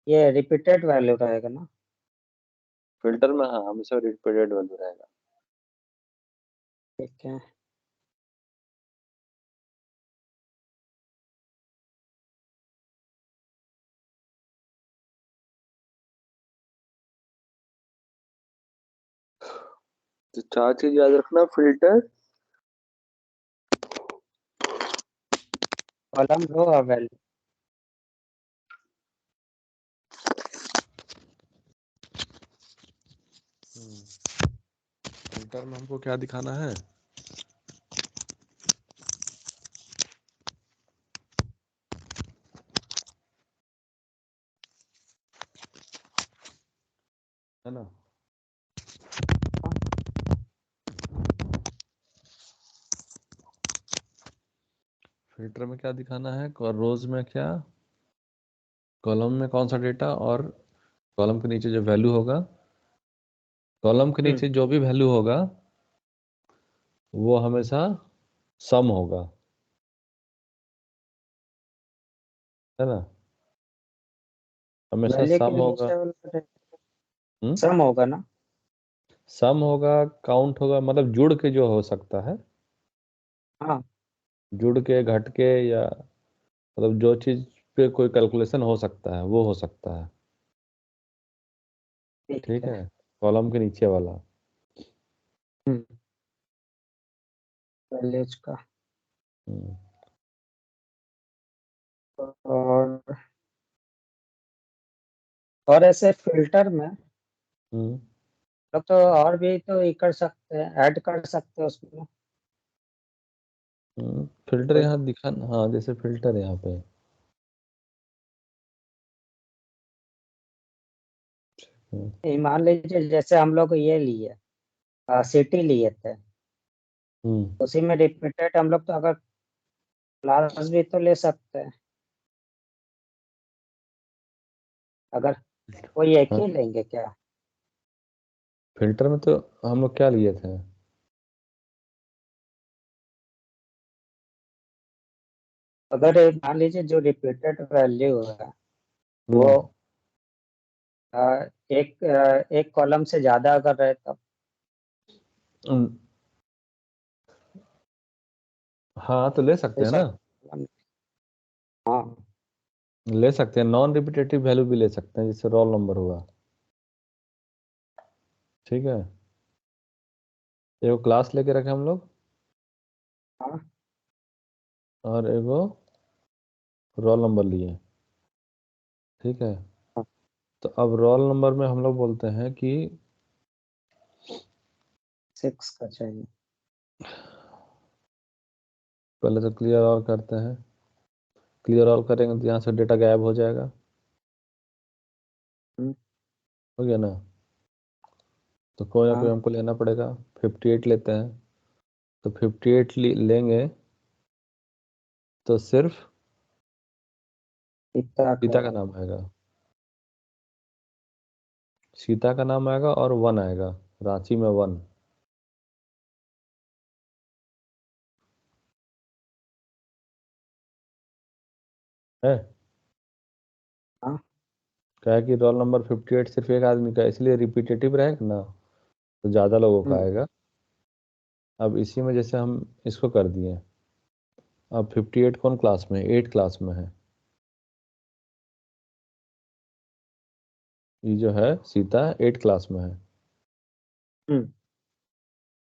ये रिपीटेड वैल्यू रहेगा ना? फिल्टर में हाँ हमेशा रिपीटेड वैल्यू रहेगा। ठीक है। तो चार चीज याद रखना, फिल्टर, कॉलम, रो और वैल्यू। फिल्टर में हमको क्या दिखाना है? है ना। फिल्टर में क्या दिखाना है, और रोज में क्या, कॉलम में कौन सा डेटा, और कॉलम के नीचे जो वैल्यू होगा, कॉलम के हम्म नीचे जो भी वैल्यू होगा वो हमेशा सम होगा, है ना, हमेशा वैल्यू के सम होगा। नीचे वाला हम्म। सम होगा ना? सम होगा, काउंट होगा, मतलब जुड़ के जो हो सकता है, हाँ, जुड़ के, घट के, या मतलब जो चीज पे कोई कैलकुलेशन हो सकता है वो हो सकता है। ठीक ठीक है। है, कॉलम के नीचे वाला। हम्म वैल्यूज का। हम्म। और ऐसे फिल्टर में हम्म। लोग तो और भी तो ये कर सकते हैं, ऐड कर सकते हैं उसमें। फिल्टर कोई यहाँ दिखा, हाँ जैसे फिल्टर यहाँ पे। हम्म। ये मान लीजिए जैसे हम लोग ये लिए, सिटी लिए थे, हम्म। उसी में रिपीटेड हम लोग तो अगर क्लास भी तो ले सकते हैं, अगर कोई एक हाँ, ही लेंगे क्या? फिल्टर में तो हम लोग क्या लिए थे? अगर मान लीजिए जो रिपीटेड वैल्यू है वो हम्म। अ, एक कॉलम से ज्यादा अगर रहे तब। हम्म, हाँ तो ले सकते हैं जैसा ना। हाँ। ले सकते हैं, नॉन रिपीटेटिव वैल्यू भी ले सकते हैं, जैसे रोल नंबर हुआ। ठीक है, एगो क्लास लेके रखे हम लोग, हाँ, और एगो रोल नंबर लिए। ठीक है, तो अब रोल नंबर में हम लोग बोलते हैं कि 6 का चाहिए। पहले तो क्लियर ऑल करते हैं। क्लियर ऑल करेंगे तो यहाँ से डेटा गायब हो जाएगा। हम्म, हो गया ना। तो कोई ना कोई हाँ, हमको लेना पड़ेगा। 58 लेते हैं, तो 58 लेंगे तो सिर्फ इतना सीता का का। नाम आएगा, सीता का नाम आएगा और वन आएगा, रांची में वन है। हाँ, क्या है कि रोल नंबर 58 सिर्फ एक आदमी का है, इसलिए रिपीटेटिव रहेगा ना, तो ज़्यादा लोगों का हम्म आएगा। अब इसी में जैसे हम इसको कर दिए, अब 58 कौन क्लास में है? 8 क्लास में है। ये जो है सीता 8 क्लास में है। हम्म।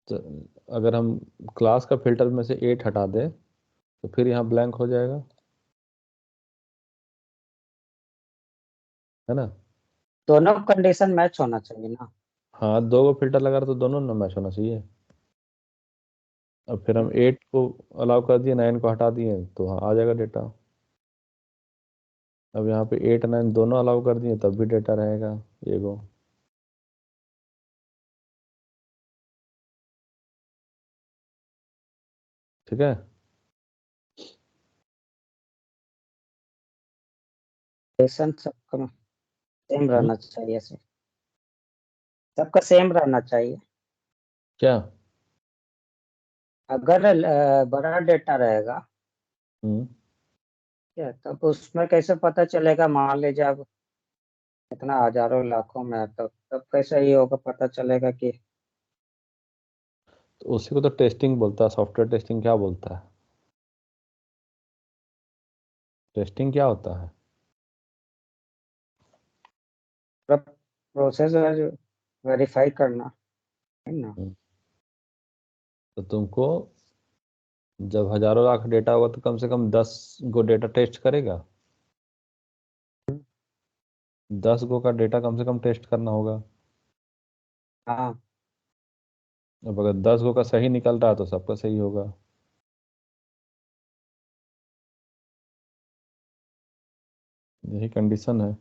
तो अगर हम क्लास का फिल्टर में से 8 हटा दें तो फिर यहाँ ब्लैंक हो जाएगा, है ना? दोनों कंडीशन मैच होना चाहिए ना। हाँ, 2 को फिल्टर लगा रहे तो दोनों ना मैच होना चाहिए। अब फिर हम 8 को अलाउ कर दिए, 9 को हटा दिए तो हाँ आ जाएगा डेटा। अब यहाँ पे 8 9 दोनों अलाउ कर दिए तब भी डेटा रहेगा ये गो। ठीक है। कंडीशन सबका सेम रहना चाहिए सर, सबका सेम रहना चाहिए। क्या? अगर बड़ा डेटा रहेगा, हम्म। क्या तब उसमें कैसे पता चलेगा? मान लीजिए अब इतना हजारों लाखों में है, तब कैसे ये होगा, पता चलेगा कि तो उसी को तो टेस्टिंग बोलता है, सॉफ्टवेयर टेस्टिंग क्या बोलता है? टेस्टिंग क्या होता है? प्रोसेस वेरीफाई करना है ना। हम्म, तो तुमको जब हजारों लाख डेटा होगा तो कम से कम 10 गो डेटा टेस्ट करेगा। 10 गो का डेटा कम से कम टेस्ट करना होगा। हाँ, अब अगर 10 गो का सही निकल रहा है तो सबका सही होगा। यही कंडीशन है।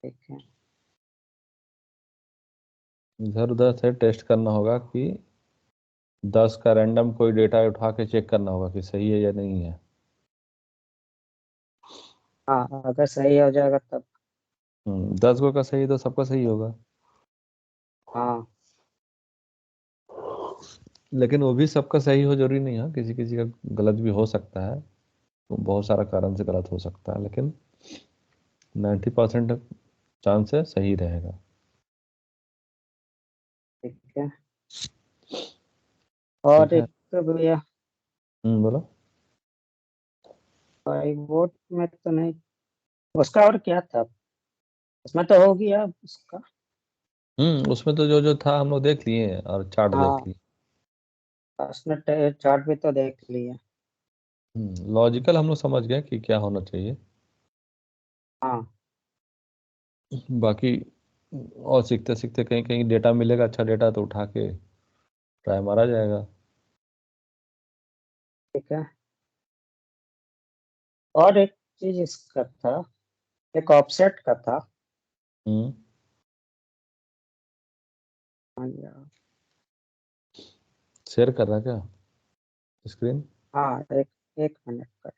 ठीक है। इधर उधर से टेस्ट करना होगा कि 10 का रैंडम कोई डेटा उठा के चेक करना होगा कि सही है या नहीं है। हाँ, अगर सही हो जाएगा तब। 10 गो का सही है तो सबका सही होगा। हाँ, लेकिन वो भी सबका सही हो जरूरी नहीं है, किसी किसी का गलत भी हो सकता है। तो बहुत सारा कारण से गलत हो सकता है, लेकिन 90% चांस है सही रहेगा। ठीक है। और ठीक है। एक तो भैया बोलो। पाइवोट में तो नहीं, उसका और क्या था? उसमें तो हो गया उसका। उसमें तो जो जो था हम लोग देख लिए और चार्ट देख हाँ, लिए। उसमें चार्ट भी तो देख लिया। लॉजिकल हम लोग समझ गए कि क्या होना चाहिए। हाँ, बाकी और सीखते सीखते कहीं कहीं डेटा मिलेगा, अच्छा डेटा तो उठा के ट्राई मारा जाएगा। ठीक है। और एक चीज इसका था, एक ऑफसेट का था। हम्म। हाँ यार। शेयर कर रहा क्या स्क्रीन? हाँ, एक एक मिनट का।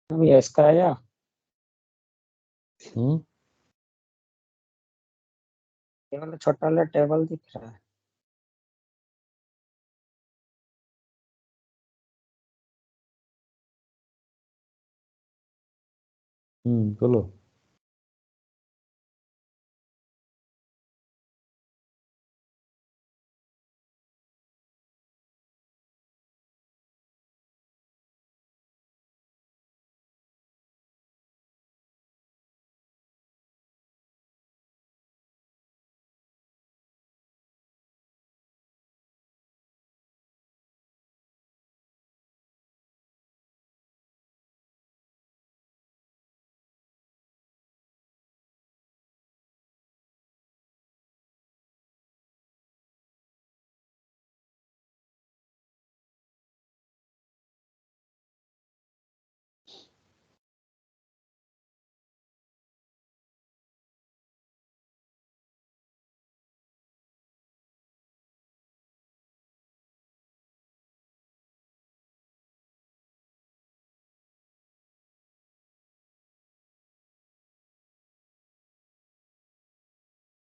अभी इसका आया। हम्म। ये वाला छोटा वाला टेबल दिख रहा है। बोलो।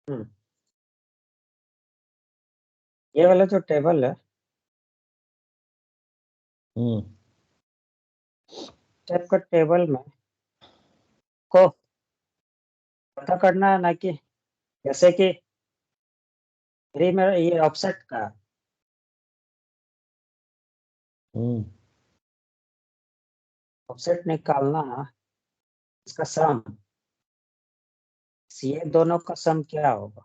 ये वाला जो टेबल है हम्म टाइप का टेबल में को पता करना है ना कि जैसे कि फ्री में ये ऑफसेट का हम्म ऑफसेट निकालना है, इसका सम ये दोनों का सम क्या होगा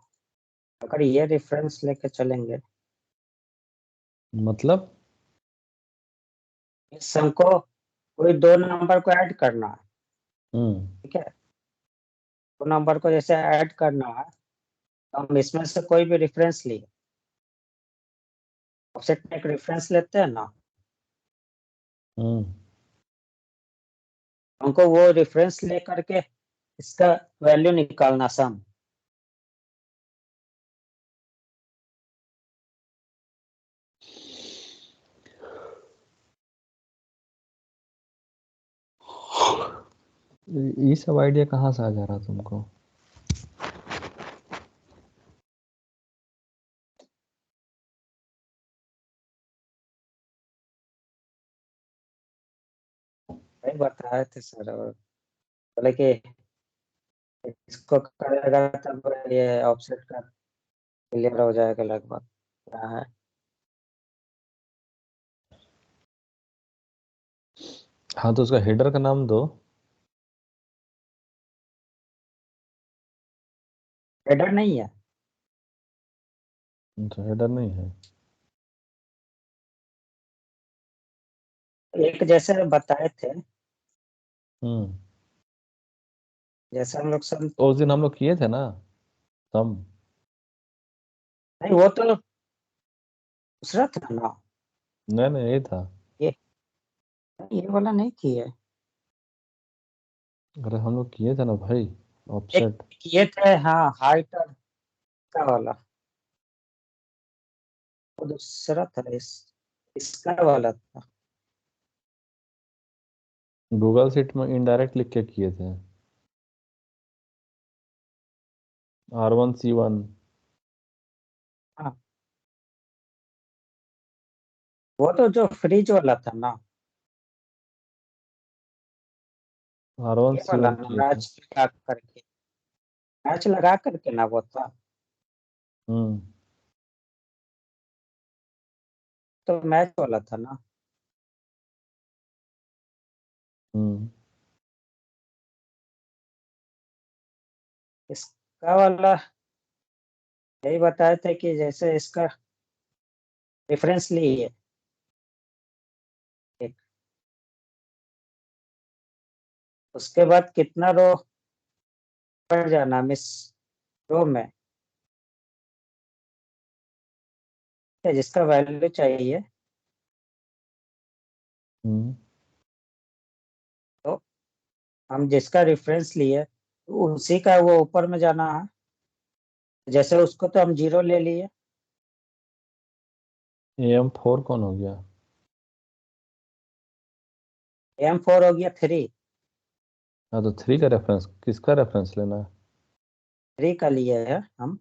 अगर ये रेफरेंस लेके चलेंगे। मतलब इस सम को कोई दो नंबर को ऐड करना है, ठीक है। दो नंबर को जैसे ऐड करना है तो हम इसमें से कोई भी रेफरेंस लिए ऑफसेट में एक रेफरेंस लेते हैं ना, हम्म हमको वो रेफरेंस लेकर के इसका वैल्यू निकालना सम। ये सब आइडिया कहाँ से आ जा रहा तुमको? वही बताए थे सर, बोले कि इसको करेगा तब ये ऑफसेट का क्लियर हो जाएगा लगभग क्या है। हाँ तो उसका हेडर का नाम दो। हेडर नहीं है, तो हेडर नहीं है। एक जैसे बताए थे, हम्म जैसे हम लोग सब तो उस दिन हम लोग किए थे ना सम। नहीं, वो तो दूसरा था ना, नहीं नहीं ये था। ये ये वाला नहीं किए। अरे हम लोग किए थे ना भाई एक ऑफसेट। ये थे हाँ, हाइट और का वाला, वो दूसरा था, इसका वाला था। गूगल शीट में इनडायरेक्ट लिख के किए थे। R1C1। हाँ, वो तो जो फ्रिज वाला था ना, आर वन ये सी वाला वन ना, किए थे। मैच लगा करके ना वो था, हम्म तो मैच वाला था ना। हम्म इसका वाला यही बताए थे कि जैसे इसका रेफरेंस लिए एक, उसके बाद कितना रो पड़ जाना मिस रो में है, जिसका वैल्यू चाहिए हम्म तो हम जिसका रेफरेंस लिए तो उसी का वो ऊपर में जाना है। जैसे उसको तो हम 0 ले लिए, AM4 कौन हो गया? M4 हो गया 3, हाँ तो 3 का रेफरेंस किसका रेफरेंस लेना है? 3 का लिए है हम,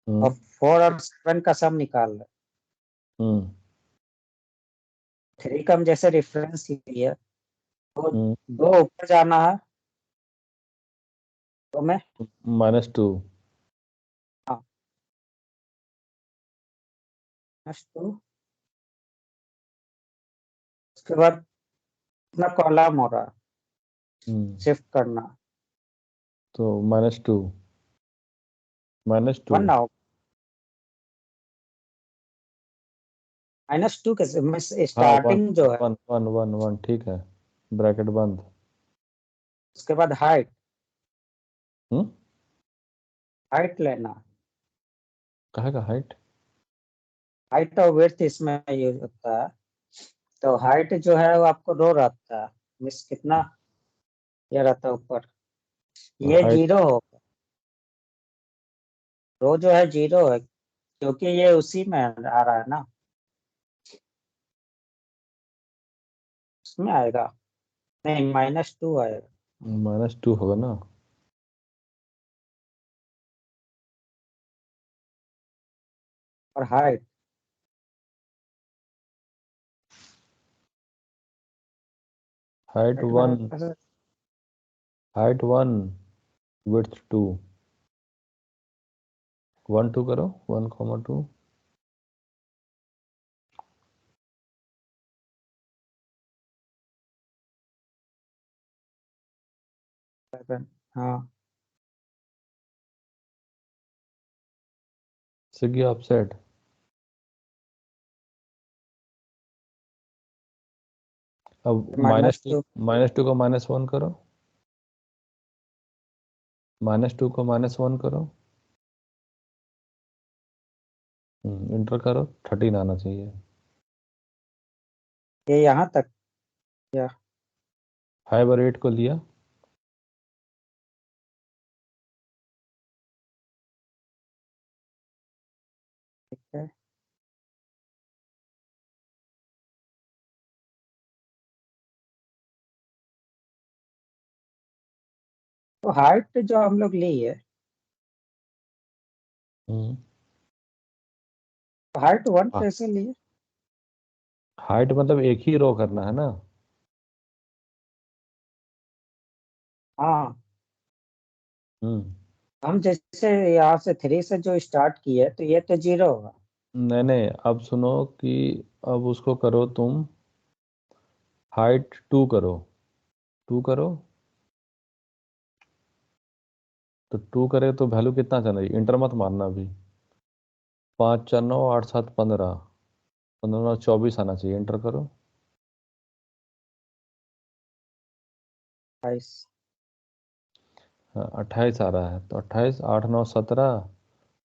और हम्म 4 और 7 का सम निकाल रहे। हम्म 3 का हम जैसे रेफरेंस लिए तो हम्म दो ऊपर जाना है तो मैं -2। हाँ -2, उसके बाद अपना कॉलम हो रहा है शिफ्ट करना, तो -2 -2। 1 ना हो, -2 कैसे हाँ वन स्टार्टिंग जो है, वन वन वन वन ठीक है। ब्रैकेट बंद। उसके बाद हाइट हम्म हाइट लेना, कहाँ का हाइट? हाइट और विड्थ इसमें यूज होता है। तो हाइट जो है वो आपको रो रहता है, मिस कितना ये रहता है ऊपर, तो ये हाइट 0 होगा, रो जो है 0 है क्योंकि ये उसी में आ रहा है ना, उसमें आएगा, नहीं -2 आएगा। -2 होगा ना। और हाइट हाइट 1, हाइट 1, विड्थ 2, 1 2 करो, 1,2। हाँ सिगी ऑफसेट अब -2 -2 को -1 करो, -2 को -1 करो, इंटर करो, 13 आना चाहिए। ये यहाँ तक या 5 और 8 को लिया, ठीक है। तो हाइट जो हम लोग ली है, तो हाइट 1 हाँ। कैसे लिए? हाइट मतलब एक ही रो करना है ना। हाँ हम्म हम जैसे यहाँ से 3 से जो स्टार्ट किए तो ये तो 0 होगा। नहीं नहीं, अब सुनो कि अब उसको करो तुम, हाइट 2 करो, 2 करो, तो 2 करे तो वैल्यू कितना चाहिए, इंटर मत मारना अभी। 5 4 9 8 7 15, 15 9 24 आना चाहिए, इंटर करो। 28 हाँ 28 आ रहा है, तो 28, 8 9 17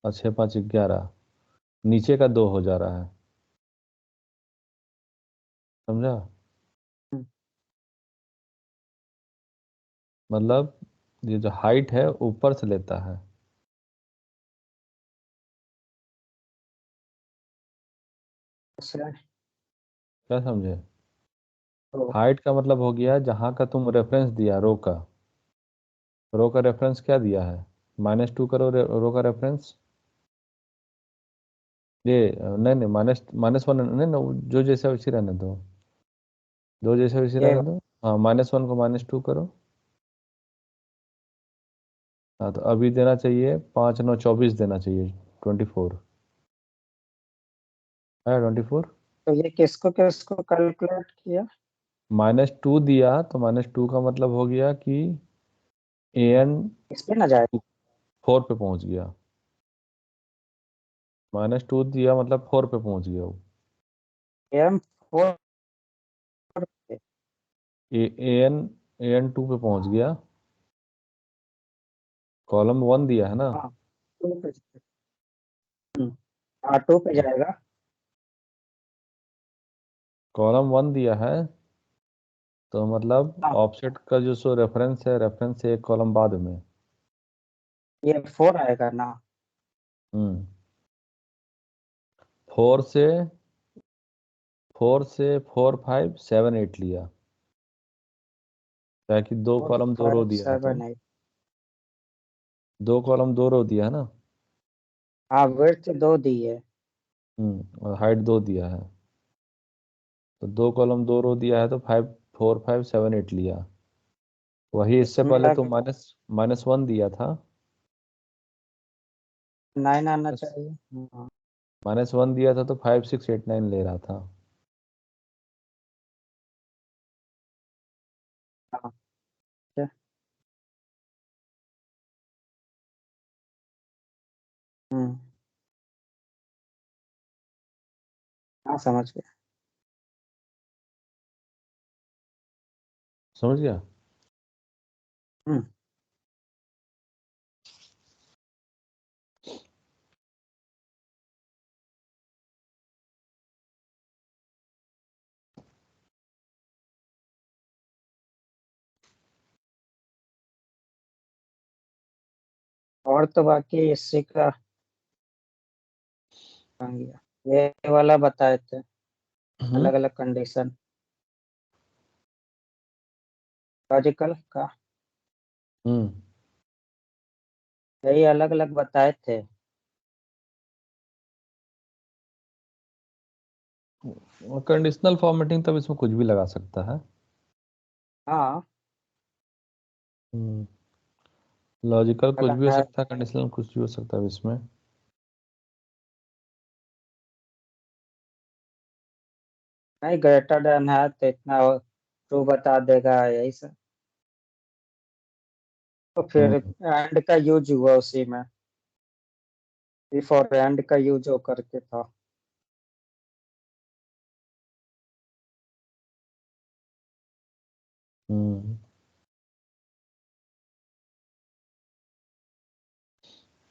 और 6 5 11, नीचे का 2 हो जा रहा है, समझा। मतलब ये जो हाइट है ऊपर से लेता है। दूसरा क्या समझे? तो हाइट का मतलब हो गया जहाँ का तुम रेफरेंस दिया, रो का रेफरेंस क्या दिया है, -2 करो, रो का रेफरेंस ये नहीं नहीं, -1 नहीं नहीं, जो जैसा वैसे रहने दो, दो जैसे वैसे ये रहने दो। हाँ -1 को -2 करो। हाँ तो अभी देना चाहिए 5 9 24 देना चाहिए, 24 है, 24। तो ये किसको किसको कैलकुलेट किया? -2 दिया तो -2 का मतलब हो गया कि an इस पे ना जाए 4 पे पहुंच गया, -2 दिया मतलब 4 पे पहुंच गया वो। M4 पे। an 2 पे पहुंच गया, कॉलम 1 दिया है ना, हाँ 2 पे हाँ 2 पे जाएगा। कॉलम 1 दिया है, तो मतलब हाँ ऑफसेट का जो सो रेफरेंस है, रेफरेंस से एक कॉलम बाद में। ये 4 आएगा ना। हम्म 4 से 4 5 7 8 लिया, ताकि 4 कॉलम दो रो 5 दिया है तो 7 8 2 कॉलम 2 रो दिया है ना। हाँ विड्थ 2 दी है। और हाइट 2 दिया है, तो 2 कॉलम 2 रो दिया है, तो 4 5 7 8 लिया। वही इससे इसमें पहले तो लग -1 दिया था, 9 आना चाहिए। हाँ -1 दिया था तो 5 6 8 9 ले रहा था। हाँ ठीक है। हम्म हाँ समझ गया। समझ गया। हम्म और तो बाकी इसी का बन गया। ये वाला बताए थे हम्म अलग अलग कंडीशन लॉजिकल का, हम्म यही अलग अलग बताए थे। कंडीशनल फॉर्मेटिंग तब इसमें कुछ भी लगा सकता है। हाँ लॉजिकल कुछ भी हो लगा है। सकता है, कंडीशनल कुछ भी हो सकता है इसमें। नहीं ग्रेटर देन है तो इतना ट्रू बता देगा यही से। तो फिर हम्म एंड का यूज हुआ उसी में, इफ और एंड का यूज हो करके था। हम्म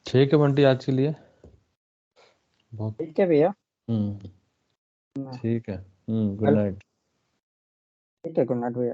ठीक है बंटी, आज के लिए बहुत। ठीक है भैया। ठीक है। गुड कल नाइट। ठीक है, गुड नाइट भैया।